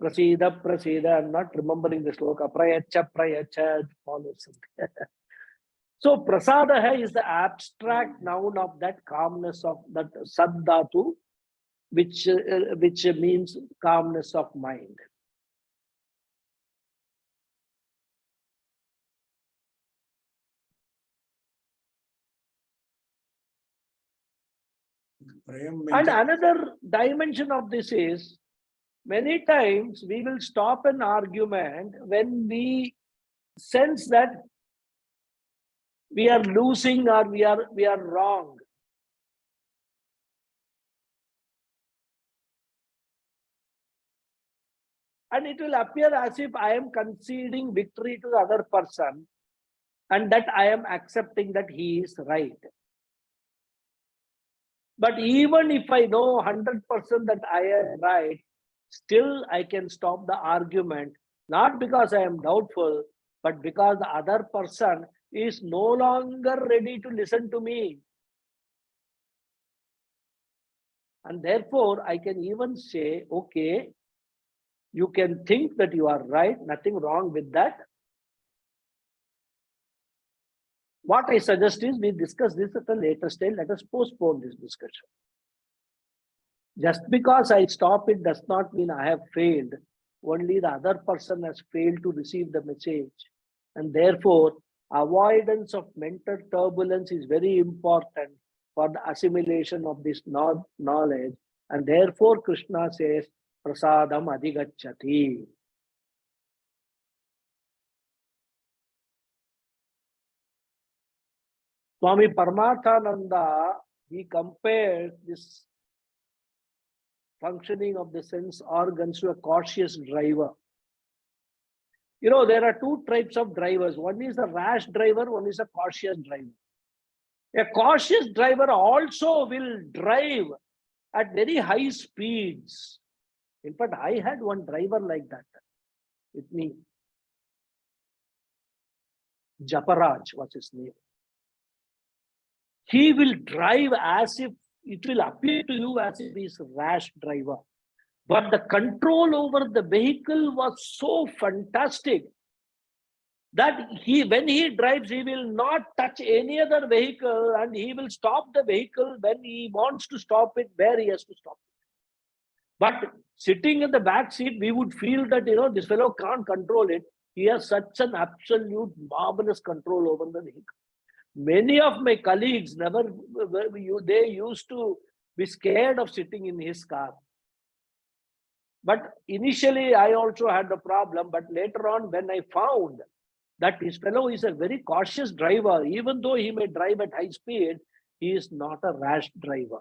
Prasida, prasida. I'm not remembering the shloka. Prayacha, prayacha. Follows. So prasada is the abstract noun of that calmness of that saddhatu, which means calmness of mind. And another dimension of this is, many times we will stop an argument when we sense that we are losing or we are wrong. And it will appear as if I am conceding victory to the other person and that I am accepting that he is right. But even if I know 100% that I am right, still I can stop the argument, not because I am doubtful, but because the other person is no longer ready to listen to me. And therefore, I can even say, okay, you can think that you are right, nothing wrong with that. What I suggest is we discuss this at a later stage. Let us postpone this discussion. Just because I stop it does not mean I have failed. Only the other person has failed to receive the message. And therefore, avoidance of mental turbulence is very important for the assimilation of this knowledge. And therefore, Krishna says, prasadam adhigacchati. Swami Paramathananda, he compared this functioning of the sense organs to a cautious driver. There are two types of drivers. One is a rash driver, one is a cautious driver. A cautious driver also will drive at very high speeds. In fact, I had one driver like that with me. Japaraj was his name. He will drive as if it will appear to you as if he is a rash driver. But the control over the vehicle was so fantastic that when he drives, he will not touch any other vehicle and he will stop the vehicle when he wants to stop it, where he has to stop it. But sitting in the back seat, we would feel that, this fellow can't control it. He has such an absolute marvelous control over the vehicle. Many of my colleagues they used to be scared of sitting in his car. But initially I also had the problem, but later on when I found that his fellow is a very cautious driver, even though he may drive at high speed, he is not a rash driver.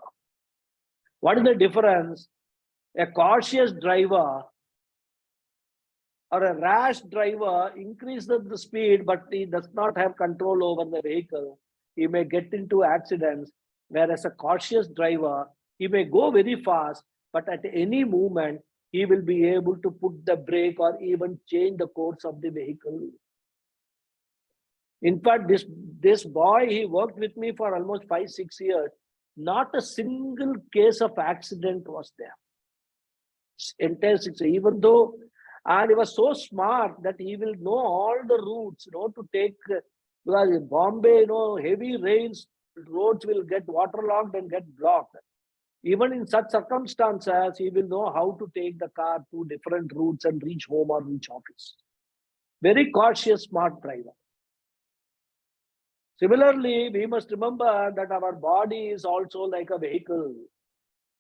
What is the difference? A cautious driver or a rash driver increases the speed, but he does not have control over the vehicle. He may get into accidents, whereas a cautious driver, he may go very fast, but at any moment, he will be able to put the brake or even change the course of the vehicle. In fact, this boy, he worked with me for almost 5-6 years. Not a single case of accident was there. Entire 6 years, even though, and he was so smart that he will know all the routes, to take, because in Bombay, heavy rains, roads will get waterlogged and get blocked. Even in such circumstances, he will know how to take the car to different routes and reach home or reach office. Very cautious, smart driver. Similarly, we must remember that our body is also like a vehicle.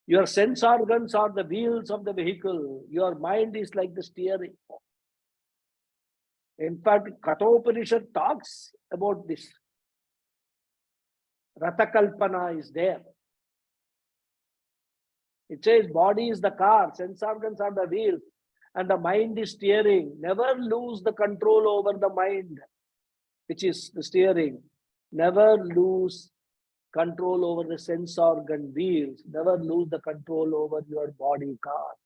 Your sense organs are the wheels of the vehicle. Your mind is like the steering. In fact, Kathopanishad talks about this. Rathakalpana is there. It says body is the car, sense organs are the wheels, and the mind is steering. Never lose the control over the mind, which is the steering. Never lose control over the sense organ wheels. Never lose the control over your body car.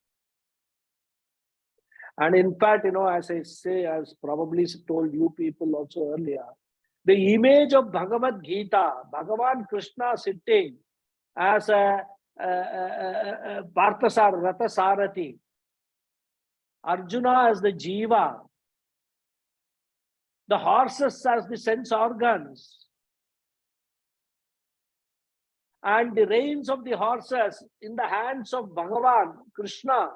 And in fact, as I say, I've probably told you people also earlier, the image of Bhagavad Gita, Bhagavan Krishna sitting as a Parthasar, Ratha Sarathi, Arjuna as the Jiva, the horses as the sense organs, and the reins of the horses in the hands of Bhagavan Krishna.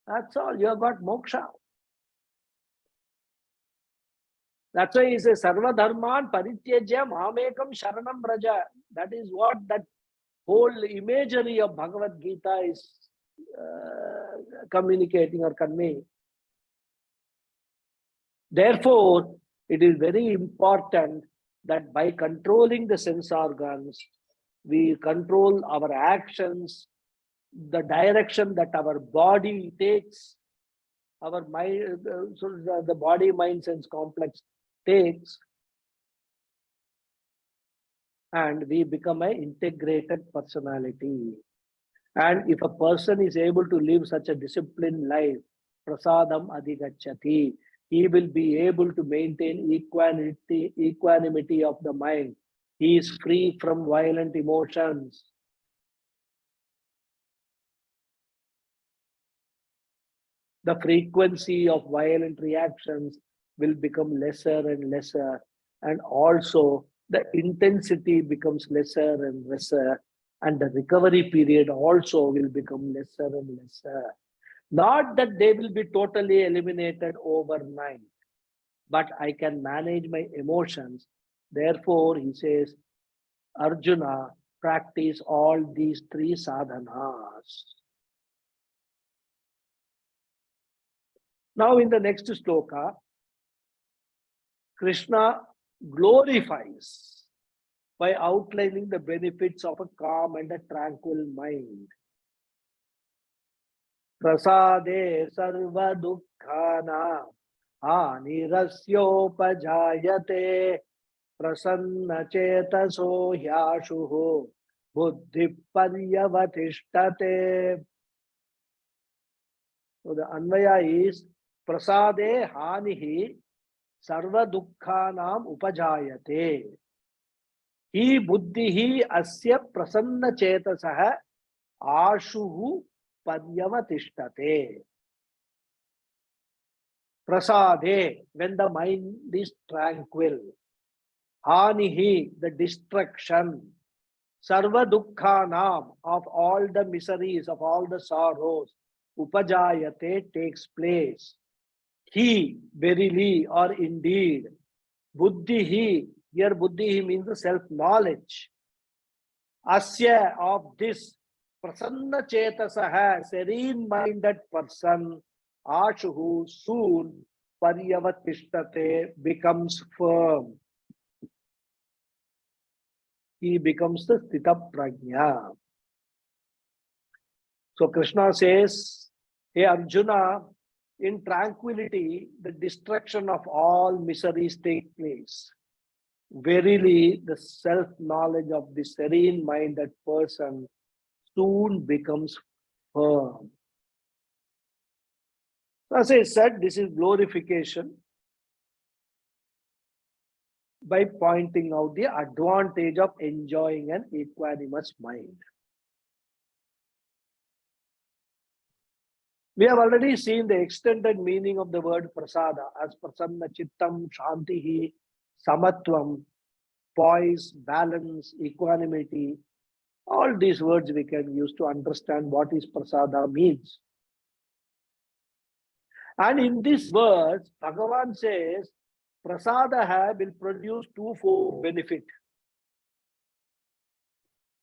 That's all. You have got moksha. That's why he says, Sarva Dharman Parityajya Mamekam Sharanam Braja. That is what that whole imagery of Bhagavad Gita is communicating or conveying. Therefore, it is very important that by controlling the sense organs, we control our actions, the direction that our body takes, our mind, so the body, mind, sense complex takes, and we become an integrated personality. And if a person is able to live such a disciplined life, prasadam adhigacchati, he will be able to maintain equanimity of the mind. He is free from violent emotions. The frequency of violent reactions will become lesser and lesser, and also the intensity becomes lesser and lesser, and the recovery period also will become lesser and lesser. Not that they will be totally eliminated overnight, but I can manage my emotions. Therefore, he says, Arjuna, practice all these 3 sadhanas. Now in the next sloka, Krishna glorifies by outlining the benefits of a calm and a tranquil mind. Prasade sarva dukkhana anirasyopajayate prasanna chetaso hyashuho buddhi paryavatishtate. So the Anvaya is Prasade hanihi sarva dukkhanam upajayate. Hi buddhihi asya prasanna chetasaha ashuhu paryavatishtate. Prasade, when the mind is tranquil. Hanihi, the destruction. Sarva dukkhanam, of all the miseries, of all the sorrows. Upajayate, takes place. He, verily or indeed, Buddhihi, here buddhihi means the self-knowledge. Asya, of this, prasanna chetasaha, serene-minded person, ashuhu, soon, paryavatishtate, becomes firm. He becomes the Sthita Prajna. So Krishna says, hey Arjuna, in tranquility, the destruction of all miseries take place. Verily, the self-knowledge of the serene-minded person soon becomes firm. As I said, this is glorification by pointing out the advantage of enjoying an equanimous mind. We have already seen the extended meaning of the word prasada as prasanna chittam, shantihi, samatvam, poise, balance, equanimity. All these words we can use to understand what is prasada means. And in these words, Bhagavan says, prasada will produce twofold benefit.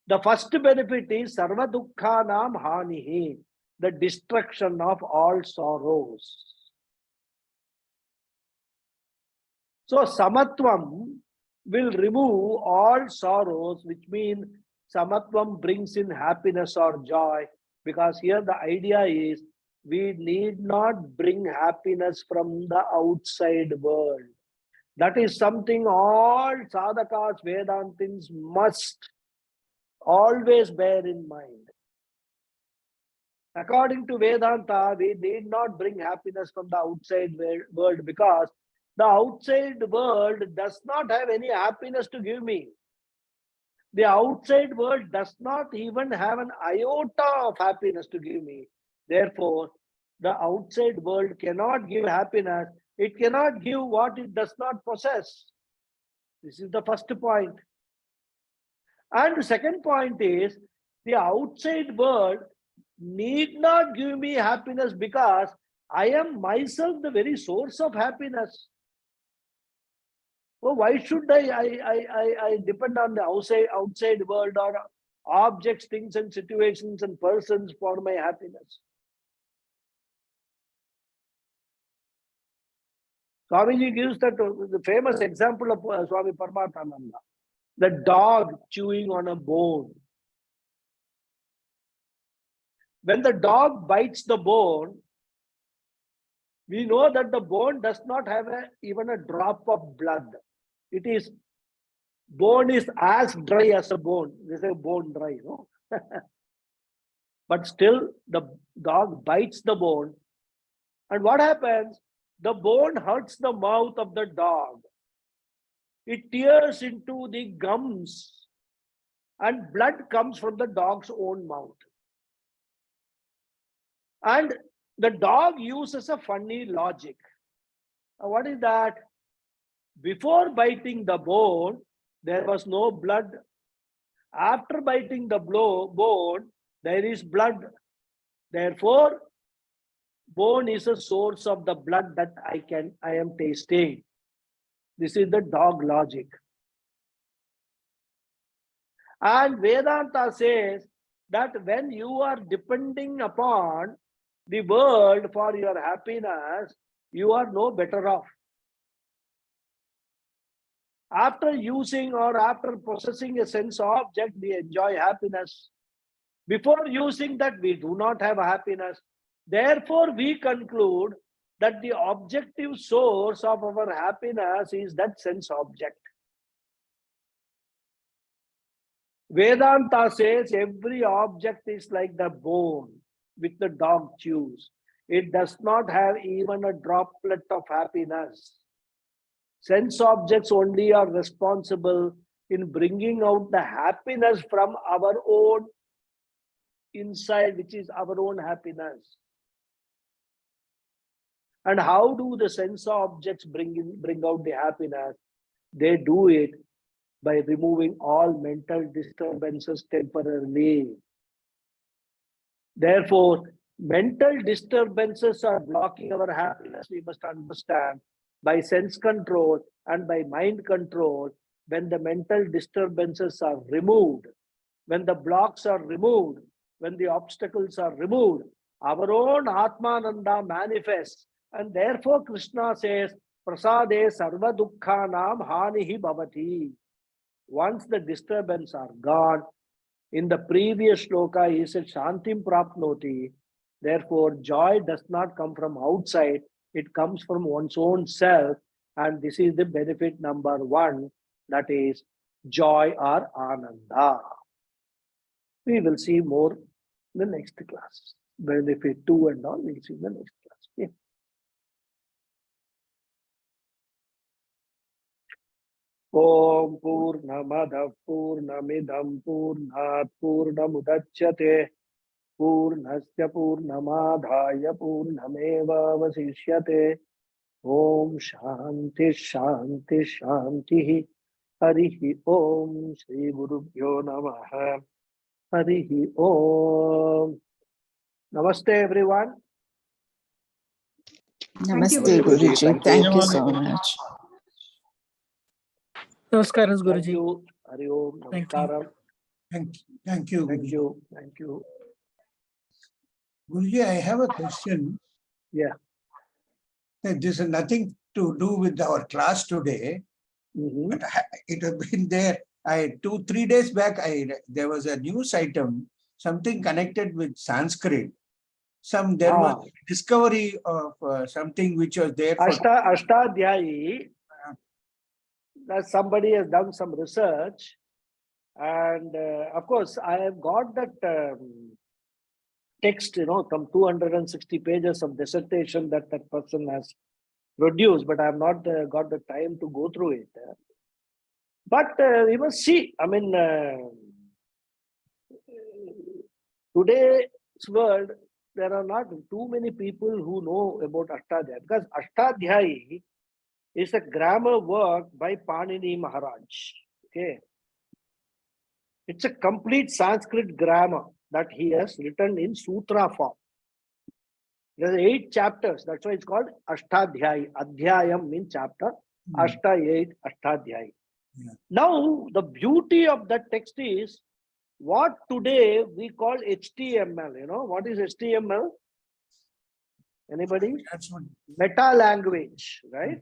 The first benefit is sarva dukkhanam hanihi, the destruction of all sorrows. So samatvam will remove all sorrows, which means samatvam brings in happiness or joy, because here the idea is we need not bring happiness from the outside world. That is something all sadhakas, Vedantins must always bear in mind. According to Vedanta, we need not bring happiness from the outside world because the outside world does not have any happiness to give me. The outside world does not even have an iota of happiness to give me. Therefore, the outside world cannot give happiness. It cannot give what it does not possess. This is the first point. And the second point is, the outside world need not give me happiness because I am myself the very source of happiness. So why should I depend on the outside world or objects, things and situations and persons for my happiness? Swamiji gives that the famous example of Swami Paramatmananda, the dog chewing on a bone. When the dog bites the bone, we know that the bone does not have even a drop of blood. Bone is as dry as a bone. They say bone dry, no? But still the dog bites the bone. And what happens? The bone hurts the mouth of the dog. It tears into the gums and blood comes from the dog's own mouth. And the dog uses a funny logic. What is that? Before biting the bone, there was no blood. After biting the bone, there is blood. Therefore, bone is a source of the blood that I am tasting. This is the dog logic. And Vedanta says that when you are depending upon the world for your happiness, you are no better off. After using or after possessing a sense object, we enjoy happiness. Before using that, we do not have happiness. Therefore, we conclude that the objective source of our happiness is that sense object. Vedanta says every object is like the bone which the dog chews. It does not have even a droplet of happiness. Sense objects only are responsible in bringing out the happiness from our own inside, which is our own happiness. And how do the sense objects bring out the happiness? They do it by removing all mental disturbances temporarily. Therefore, mental disturbances are blocking our happiness. We must understand by sense control and by mind control, when the mental disturbances are removed, when the blocks are removed, when the obstacles are removed, our own Atmananda manifests. And therefore Krishna says, Prasade sarva dukkhanam hanihi bhavati. Once the disturbance are gone, in the previous shloka he said, Shantim prapnoti. Therefore, joy does not come from outside, it comes from one's own self. And this is the benefit number one, that is joy or ananda. We will see more in the next class. Benefit 2 and all, we'll see in the next class. Yeah. Om Purnamadav Purnamidam Purnat Purnamudachyate Purnasya Purnamadhaya Purnameva Vasishyate. Om Shanti Shanti Shanti. Harihi Om Shri Gurubhyo Namaha. Harihi Om. Namaste everyone. Namaste, Guruji. Thank you so much. Namaskaram, Thank Guruji. you. Hari Om. Thank you. Namaskaram. Thank you. Thank Guruji. you. Thank you. Guruji, I have a question. Yeah. This has nothing to do with our class today, Mhm. but it has been there. 2-3 days back, there was a news item, something connected with Sanskrit. There was discovery of something which was there for Ashtadhyayi, that somebody has done some research, and of course I have got that text, some 260 pages of dissertation that person has produced, but I have not got the time to go through it. But we must see, I mean, today's world, there are not too many people who know about Ashtadhyayi, because Ashtadhyayi is a grammar work by Panini Maharaj. Okay. It's a complete Sanskrit grammar that he has written in sutra form. There are 8 chapters. That's why it's called Ashtadhyayi. Adhyayam means chapter. Ashta 8, Ashtadhyayi. Yeah. Now, the beauty of that text is what today we call HTML. You know, what is HTML? Anybody? That's what. Meta language, right?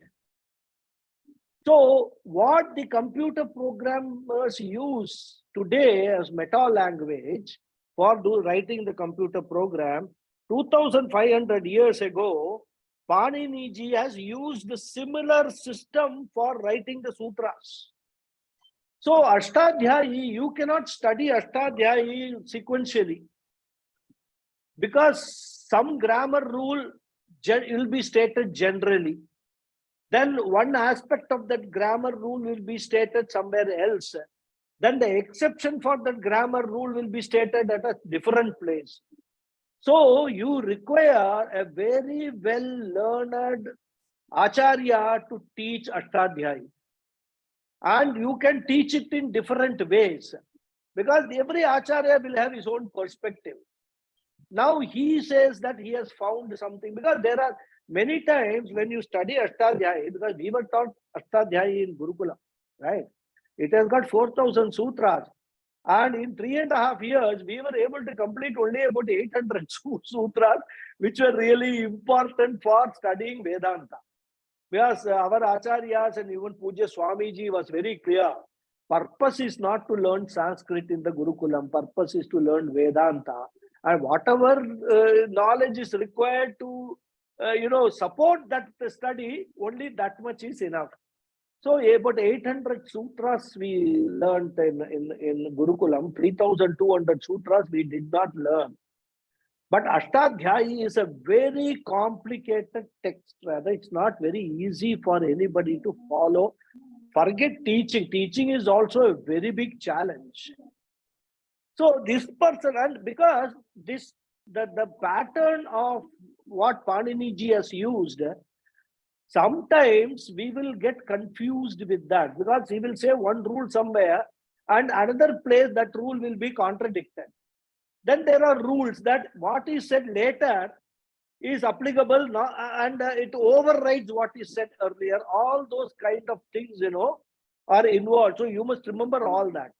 So, what the computer programmers use today as meta language for writing the computer program, 2500 years ago, Panini ji has used the similar system for writing the sutras. So, Ashtadhyayi, you cannot study Ashtadhyayi sequentially, because some grammar rule will be stated generally. Then one aspect of that grammar rule will be stated somewhere else. Then the exception for that grammar rule will be stated at a different place. So you require a very well-learned Acharya to teach Ashtadhyayi. And you can teach it in different ways, because every Acharya will have his own perspective. Now he says that he has found something, because there are many times when you study Ashtadhyayi, because we were taught Ashtadhyayi in Gurukula, right? It has got 4,000 sutras. And in 3.5 years, we were able to complete only about 800 sutras, which were really important for studying Vedanta. Because our Acharyas and even Puja Swamiji was very clear. Purpose is not to learn Sanskrit in the Gurukulam. Purpose is to learn Vedanta. And whatever knowledge is required to, support that study, only that much is enough. So about 800 sutras we learned in Gurukulam. 3,200 sutras we did not learn. But Ashtadhyayi is a very complicated text. Rather, it's not very easy for anybody to follow. Forget teaching. Teaching is also a very big challenge. So this person, and because the pattern of what Panini ji has used, sometimes we will get confused with that, because he will say one rule somewhere and another place that rule will be contradicted. Then there are rules that what is said later is applicable now, and it overrides what is said earlier. All those kind of things, are involved. So you must remember all that.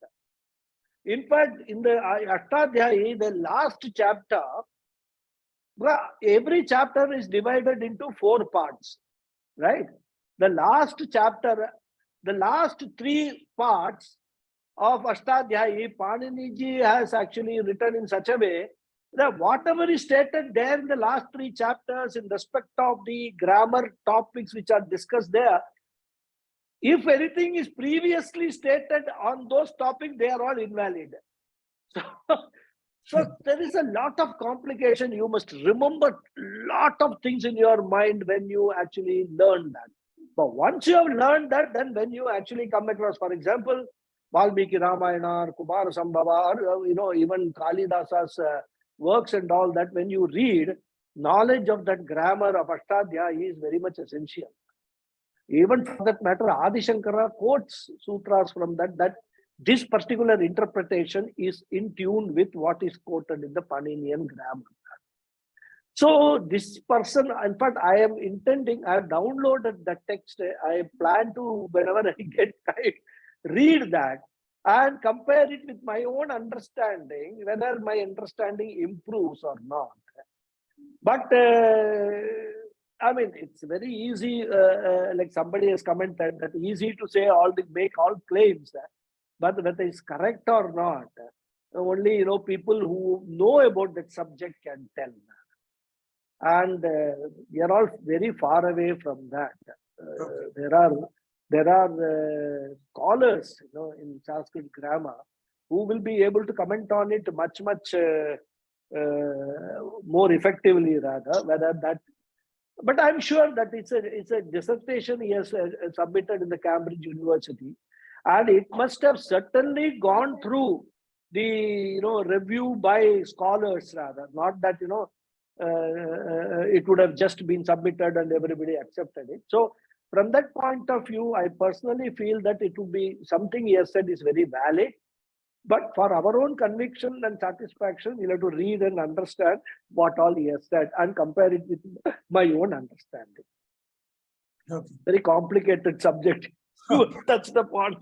In fact, in the Ashtadhyayi, the last chapter, every chapter is divided into 4 parts, right? The last chapter, the last 3 parts of Ashtadhyayi, Paniniji has actually written in such a way that whatever is stated there in the last 3 chapters in respect of the grammar topics which are discussed there, if anything is previously stated on those topics, they are all invalid. So there is a lot of complication. You must remember a lot of things in your mind when you actually learn that. But once you have learned that, then when you actually come across, for example, Valmiki Ramayana or Kumara Sambhava, or even Kalidasa's works and all that, when you read, knowledge of that grammar of Ashtadhyayi is very much essential. Even for that matter, Adi Shankara quotes sutras from that this particular interpretation is in tune with what is quoted in the Paninian grammar. So this person, in fact, I have downloaded the text. I plan to, whenever I get time, read that and compare it with my own understanding, whether my understanding improves or not. But I mean, it's very easy, like somebody has commented, that easy to say make all claims, but whether it's correct or not, only people who know about that subject can tell. And we are all very far away from that. There are scholars, in Sanskrit grammar who will be able to comment on it much more effectively, rather, whether that. But I'm sure that it's a dissertation he has submitted in the Cambridge University, and it must have certainly gone through the review by scholars, rather, not that it would have just been submitted and everybody accepted it. So from that point of view, I personally feel that it would be something he has said is very valid. But for our own conviction and satisfaction, we'll have to read and understand what all he has said and compare it with my own understanding. Okay. Very complicated subject. That's the point.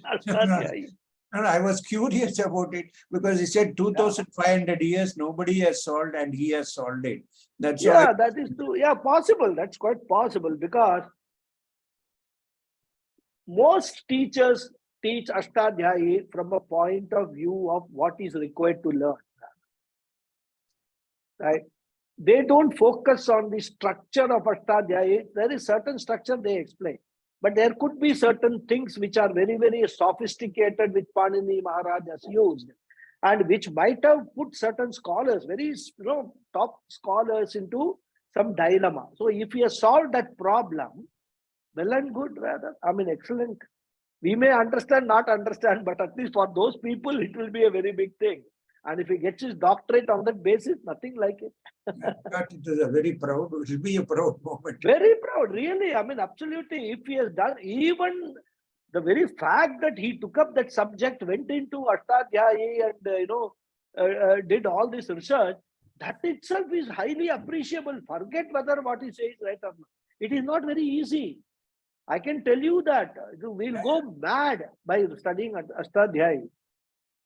No, I was curious about it because he said 2,500 years nobody has solved and he has solved it. That's why that is true. Yeah, possible. That's quite possible, because most teachers teach Ashtadhyayi from a point of view of what is required to learn. Right? They don't focus on the structure of Ashtadhyayi. There is certain structure they explain. But there could be certain things which are very, very sophisticated, which Panini Maharaj has used, and which might have put certain scholars, very top scholars, into some dilemma. So if he has solved that problem, well and good, rather. I mean, excellent. We may understand, not understand, but at least for those people, it will be a very big thing. And if he gets his doctorate on that basis, nothing like it. It is a very proud, it will be a proud moment. Very proud, really. I mean, absolutely. If he has done, even the very fact that he took up that subject, went into Ashtadhyayi and, did all this research, that itself is highly appreciable. Forget whether what he says right or not. It is not very easy. I can tell you that. We'll go mad by studying Ashtadhyayi.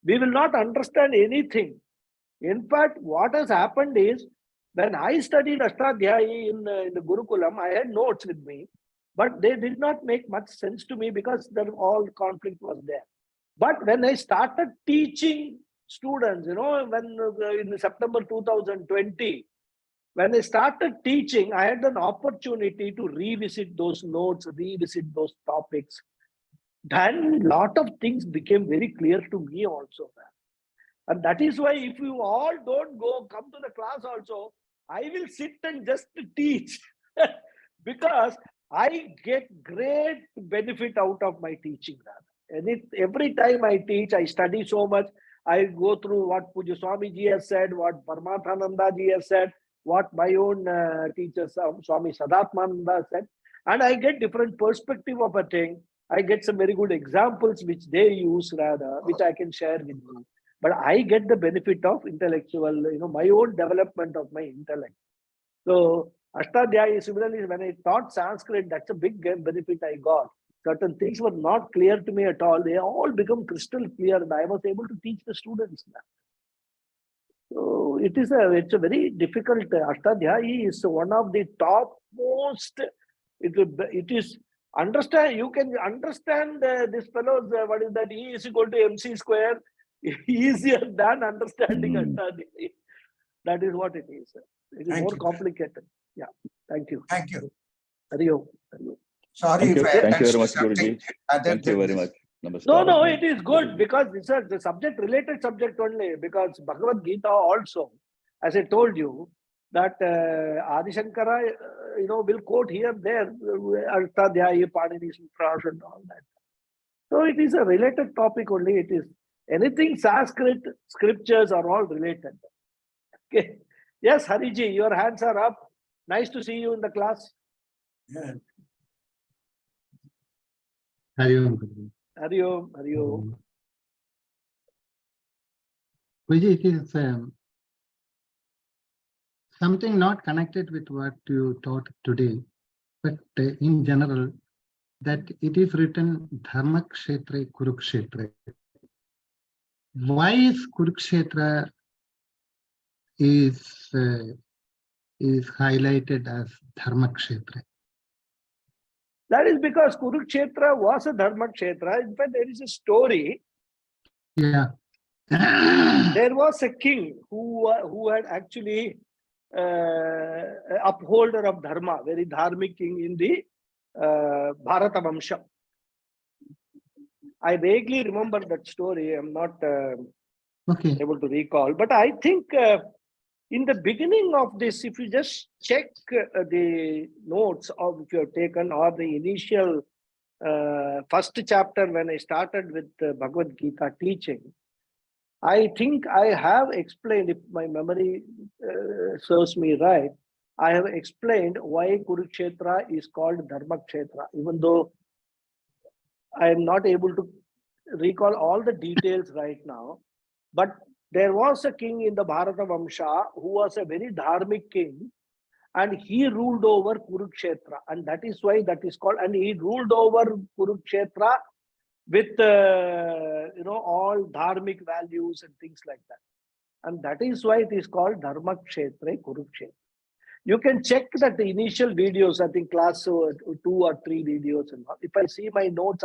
We will not understand anything. In fact, what has happened is, when I studied Ashtadhyayi in the Gurukulam, I had notes with me, but they did not make much sense to me because all conflict was there. But when I started teaching students, when in September 2020, when I started teaching, I had an opportunity to revisit those notes, revisit those topics. Then a lot of things became very clear to me also. And that is why if you all don't come to the class also, I will sit and just teach because I get great benefit out of my teaching. And every time I teach, I study so much. I go through what Puja Swami Ji has said, what Paramathananda Ji has said, what my own teacher Swami Sadatmananda said, and I get different perspective of a thing. I get some very good examples which they use, rather, which I can share with you. But I get the benefit of intellectual, my own development of my intellect. So Ashtadhyayi, similarly, when I taught Sanskrit, that's a big benefit I got. Certain things were not clear to me at all. They all become crystal clear, and I was able to teach the students that. So it's a very difficult. Ashtadhyayi is one of the top most. It is understand. You can understand this fellow's what is that? E is equal to MC square easier than understanding Ashtadhyayi. That is what it is. It is Thank more you. complicated. Yeah. Thank you. Thank you. Hari Om. Hari Om. Sorry Thank you. if I Thank you very touched much, something Guruji. other Thank you than very this. much. No, Namaskar. it is good because it's the subject related subject only, because Bhagavad Gita also, as I told you, that Adi Shankara, will quote here, there, Ashtadhyayi, Panini Sutras and all that. So it is a related topic only. It is anything Sanskrit, scriptures are all related. Okay. Yes, Hariji, your hands are up. Nice to see you in the class. Yeah. Hari Om, Guruji. Hari Om. Hari Om. Guruji, it is something not connected with what you taught today, but in general, that it is written Dharma Kshetra Kurukshetra. Why is Kurukshetra is highlighted as Dharma Kshetra? That is because Kurukshetra was a Dharma Kshetra. In fact, there is a story. Yeah. There was a king who had actually upholder of Dharma, very dharmic king in the Bharata Vamsha. I vaguely remember that story. I'm not Okay. able to recall. But I think in the beginning of this, if you just check the notes of if you have taken, or the initial first chapter when I started with Bhagavad Gita teaching, I think I have explained, if my memory serves me right, I have explained why Kurukshetra is called Dharma Kshetra, even though I am not able to recall all the details right now. But there was a king in the Bharata Vamsha who was a very dharmic king, and he ruled over Kurukshetra, and that is why that is called, and he ruled over Kurukshetra with all dharmic values and things like that, and that is why it is called Dharma Kshetra Kurukshetra. You can check that the initial videos, I think class 2 or 3 videos, and all. If I see my notes,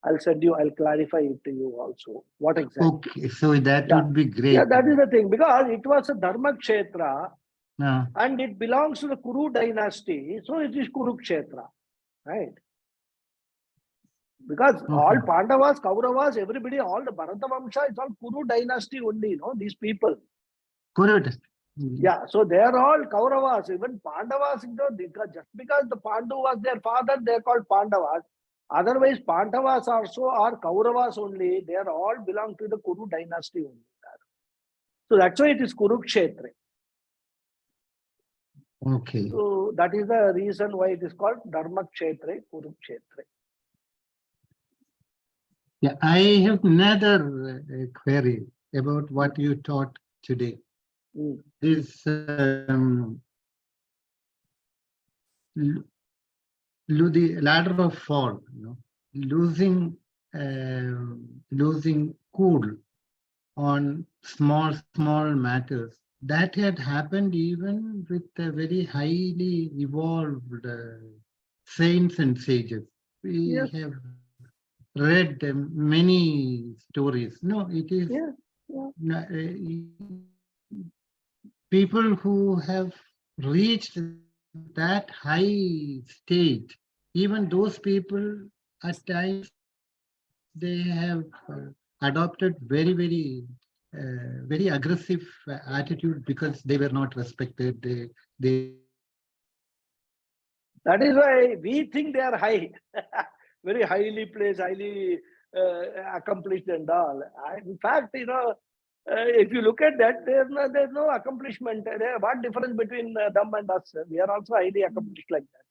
I'll send you, I'll clarify it to you also. What exactly? Okay, so that Yeah. would be great. Yeah, that is the thing, because it was a Dharma Kshetra Yeah. and it belongs to the Kuru dynasty, so it is Kurukshetra, right? Because all Pandavas, Kauravas, everybody, all the Bharata Vamsha, it's all Kuru dynasty only, these people. Correct. Yeah, so they are all Kauravas, even Pandavas, just because the Pandu was their father, they are called Pandavas. Otherwise, Pandavas also are Kauravas only. They are all belong to the Kuru dynasty only. So that's why it is Kurukshetra. Okay. So that is the reason why it is called Dharma Kshetra, Kurukshetra. Yeah, I have another query about what you taught today. This the ladder of fall, losing cool on small matters. That had happened even with a very highly evolved saints and sages. We have read many stories. No, it is people who have reached that high state. Even those people at times they have adopted very aggressive attitude because they were not respected. They That is why we think they are high, very highly placed, highly accomplished and all. In fact, if you look at that, there's no accomplishment. What difference between them and us? We are also highly accomplished like that.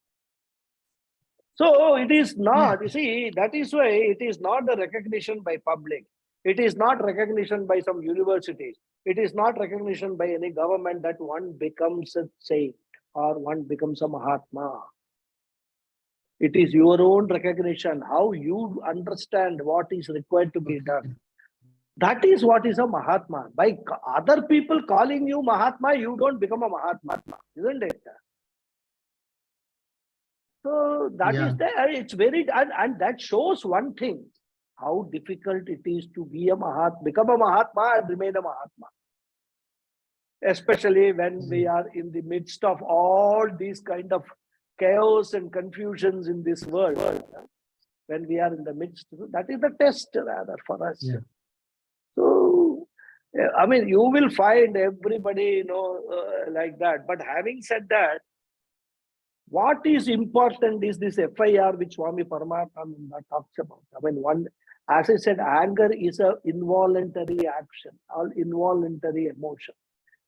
So it is not, you see, that is why it is not the recognition by public. It is not recognition by some universities. It is not recognition by any government that one becomes a saint. or one becomes a Mahatma. It is your own recognition, how you understand what is required to be done. That is what is a Mahatma. By other people calling you Mahatma, you don't become a Mahatma, isn't it? So that is there. It's very, and that shows one thing, how difficult it is to be a Mahatma, become a Mahatma and remain a Mahatma. Especially when we are in the midst of all these kind of chaos and confusions in this world. When we are in the midst, that is the test rather for us. Yeah. So, I mean, you will find everybody, like that. But having said that, what is important is this FIR which Swami Paramatmananda talks about. I mean, as I said, anger is an involuntary action or involuntary emotion.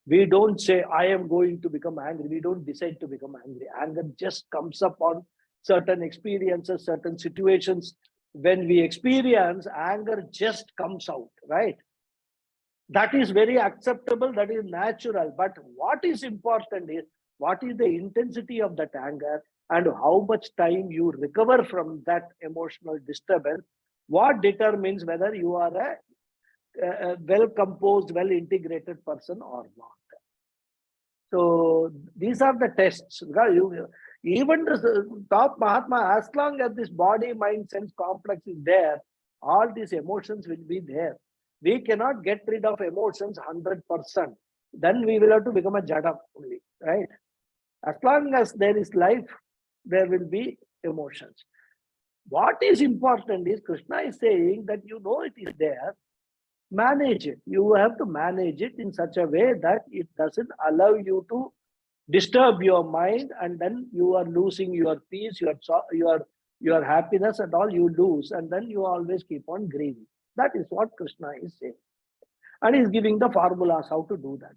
We don't say, I am going to become angry. We don't decide to become angry. Anger just comes up on certain experiences, certain situations. When we experience, anger just comes out, right? That is very acceptable. That is natural. But what is important is, what is the intensity of that anger and how much time you recover from that emotional disturbance? What determines whether you are a well-composed, well-integrated person or not. So these are the tests. Even the top Mahatma, as long as this body, mind, sense complex is there, all these emotions will be there. We cannot get rid of emotions 100%. Then we will have to become a jada only, right? As long as there is life, there will be emotions. What is important is Krishna is saying that it is there, manage it. You have to manage it in such a way that it doesn't allow you to disturb your mind, and then you are losing your peace, your happiness and all you lose, and then you always keep on grieving. That is what Krishna is saying. And he's giving the formulas how to do that.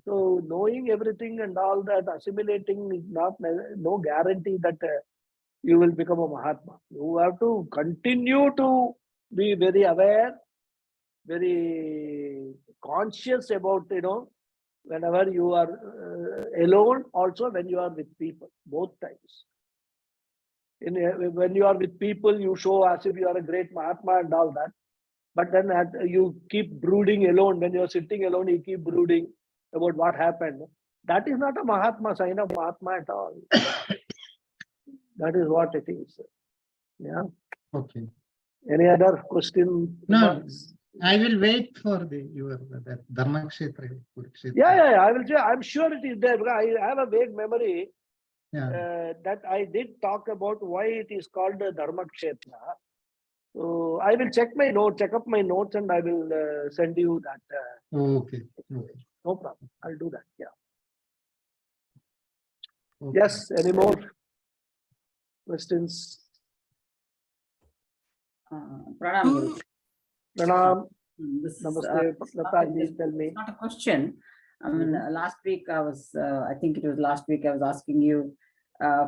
So knowing everything and all that, assimilating is no guarantee that you will become a Mahatma. You have to continue to be very aware, very conscious about, whenever you are alone, also when you are with people, both times. When you are with people, you show as if you are a great Mahatma and all that. But then you keep brooding alone. When you are sitting alone, you keep brooding about what happened. That is not a Mahatma, sign of Mahatma at all. That is what it is. Yeah. Okay. Any other question? No, I will wait for that Dharmakshetra. Yeah. I will say, I'm sure it is there. I have a vague memory that I did talk about why it is called Dharmakshetra. So I will check up my notes, and I will send you that. Okay. No problem. I'll do that. Yeah. Okay. Yes. Any more questions? Pranam, Guruji. Pranam. This Namaste. Lataji, tell me. it's not a question. I mean, last week I was, I think it was last week I was asking you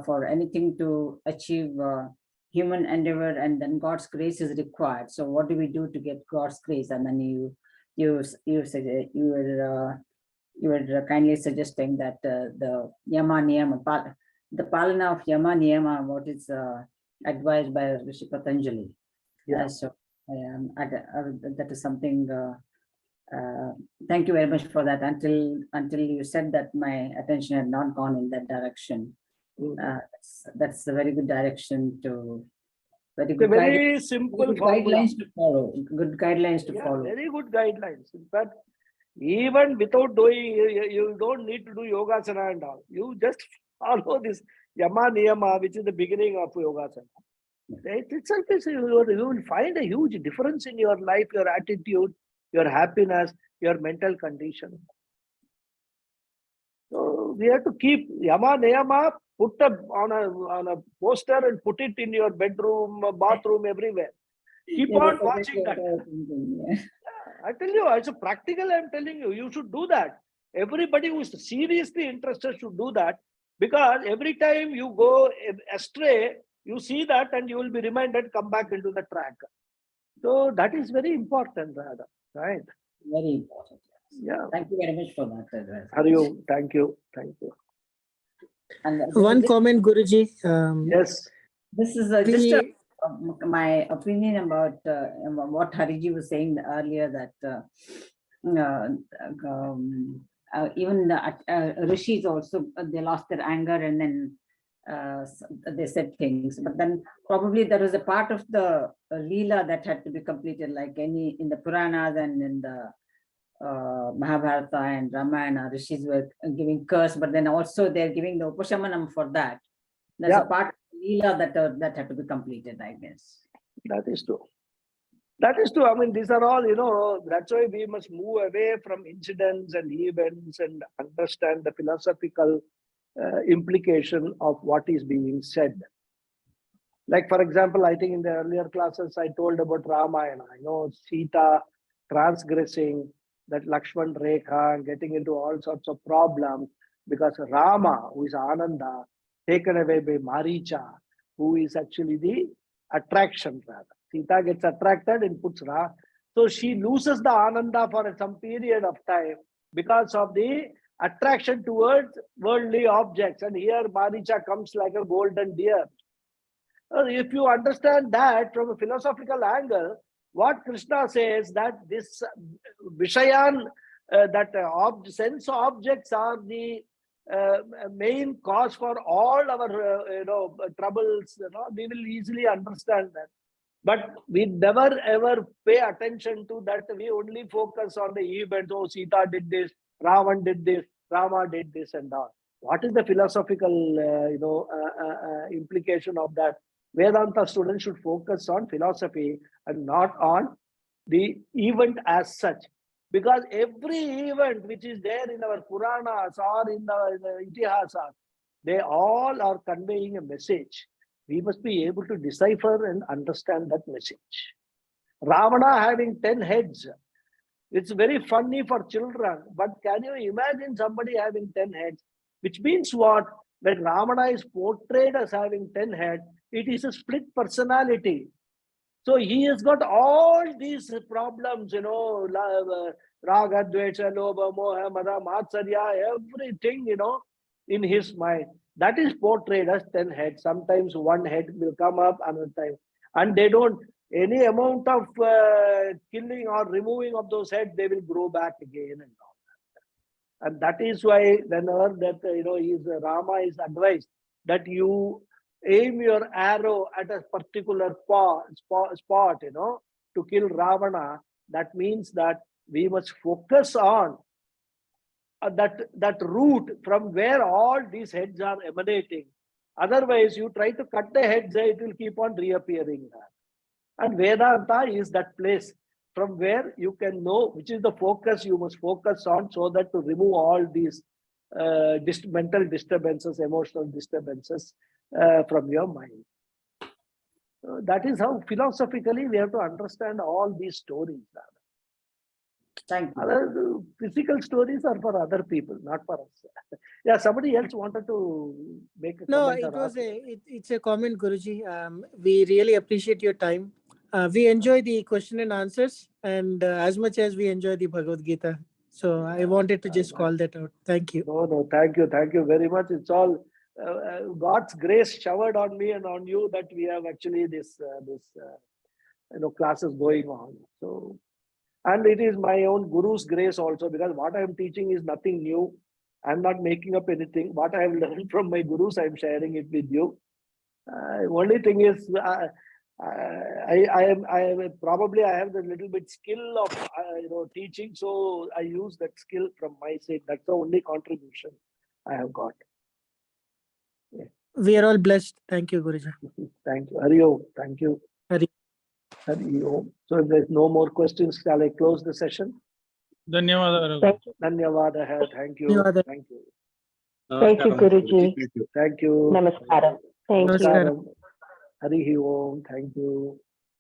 for anything to achieve human endeavor, and then God's grace is required. So what do we do to get God's grace? And then you were kindly suggesting that the Yama Niyama, the Palana of Yama Niyama, what is advised by Rishi Patanjali. Yeah. So that is something. Thank you very much for that. Until you said that, my attention had not gone in that direction. That's a very good direction to. Very simple guidelines to follow. Good guidelines to follow. Very good guidelines. In fact, even without doing, you don't need to do yogasana and all. You just follow this Yama Niyama, which is the beginning of yogasana. It itself is, you will find a huge difference in your life, your attitude, your happiness, your mental condition. So we have to keep Yama Niyama, put on a poster and put it in your bedroom, bathroom, everywhere. Keep on watching that. I tell you, it's a practical, I'm telling you, you should do that. Everybody who is seriously interested should do that, because every time you go astray, you see that and you will be reminded, come back into the track. So that is very important, rather, right? Very important. Yeah. Thank you very much for that advice. Hari Om. Thank you. Thank you. And One comment, Guruji. Yes. this is just We, my opinion about what Hariji was saying earlier, that even the rishis also, they lost their anger and then they said things. But then probably there was a part of the Leela that had to be completed, like any in the Puranas and in the Mahabharata and Ramayana, rishis were giving curse, but then also they're giving the Upashamanam for that. There's Yeah. a part of Leela that had to be completed, I guess. That is true. That is true. I mean, these are all, that's why we must move away from incidents and events and understand the philosophical implication of what is being said. Like, for example, I think in the earlier classes, I told about Ramayana, Sita transgressing that Lakshman Rekha and getting into all sorts of problems because Rama, who is Ananda, taken away by Maricha, who is actually the attraction rather. Sita gets attracted and puts Ra. So she loses the Ananda for some period of time because of the attraction towards worldly objects. And here Maricha comes like a golden deer. If you understand that from a philosophical angle, what Krishna says that this Vishayan, sense objects are the main cause for all our troubles. We will easily understand that. But we never ever pay attention to that. We only focus on the events. Oh, Sita did this, Ravan did this, Rama did this, and all. What is the philosophical, implication of that? Vedanta students should focus on philosophy and not on the event as such. Because every event which is there in our Puranas or in the Itihasas, they all are conveying a message. We must be able to decipher and understand that message. Ravana having 10 heads. It's very funny for children, but can you imagine somebody having 10 heads? Which means what? When Ravana is portrayed as having 10 heads, it is a split personality. So he has got all these problems, Raga, Dvesha, Lobha, Moha, Mada, Matsarya, everything, in his mind. That is portrayed as 10 heads. Sometimes one head will come up another time. And they don't, any amount of killing or removing of those heads, they will grow back again and all that. And that is why whenever that, Rama is advised that you aim your arrow at a particular spot, to kill Ravana, that means that we must focus on that route from where all these heads are emanating. Otherwise, you try to cut the heads, it will keep on reappearing. And Vedanta is that place from where you can know which is the focus you must focus on, so that to remove all these mental disturbances, emotional disturbances from your mind. That is how philosophically we have to understand all these stories. Thank you. Other physical stories are for other people, not for us. Yeah, somebody else wanted to make a no, comment. it was it's a comment, Guruji. We really appreciate your time. We enjoy the question and answers, and as much as we enjoy the Bhagavad Gita. So I wanted to just call that out. Thank you. No, thank you very much. It's all God's grace showered on me and on you that we have actually this classes going on. So, and it is my own Guru's grace also, because what I am teaching is nothing new. I'm not making up anything. What I have learned from my Gurus, I'm sharing it with you. Only thing is, I have the little bit skill of teaching, so I use that skill from my side. That's the only contribution I have got. Yeah. We are all blessed. Thank you, Guruji. Thank you. Hari Om. Thank you. Hari. Hari Om. So if there's no more questions, shall I close the session? Dhanyawada. Dhanyawada. Thank you. Dhanyawada. Thank you. Thank you, Guruji. Thank you. Namaskaram. Thank you. Namaskaram. Hari Om. Thank you.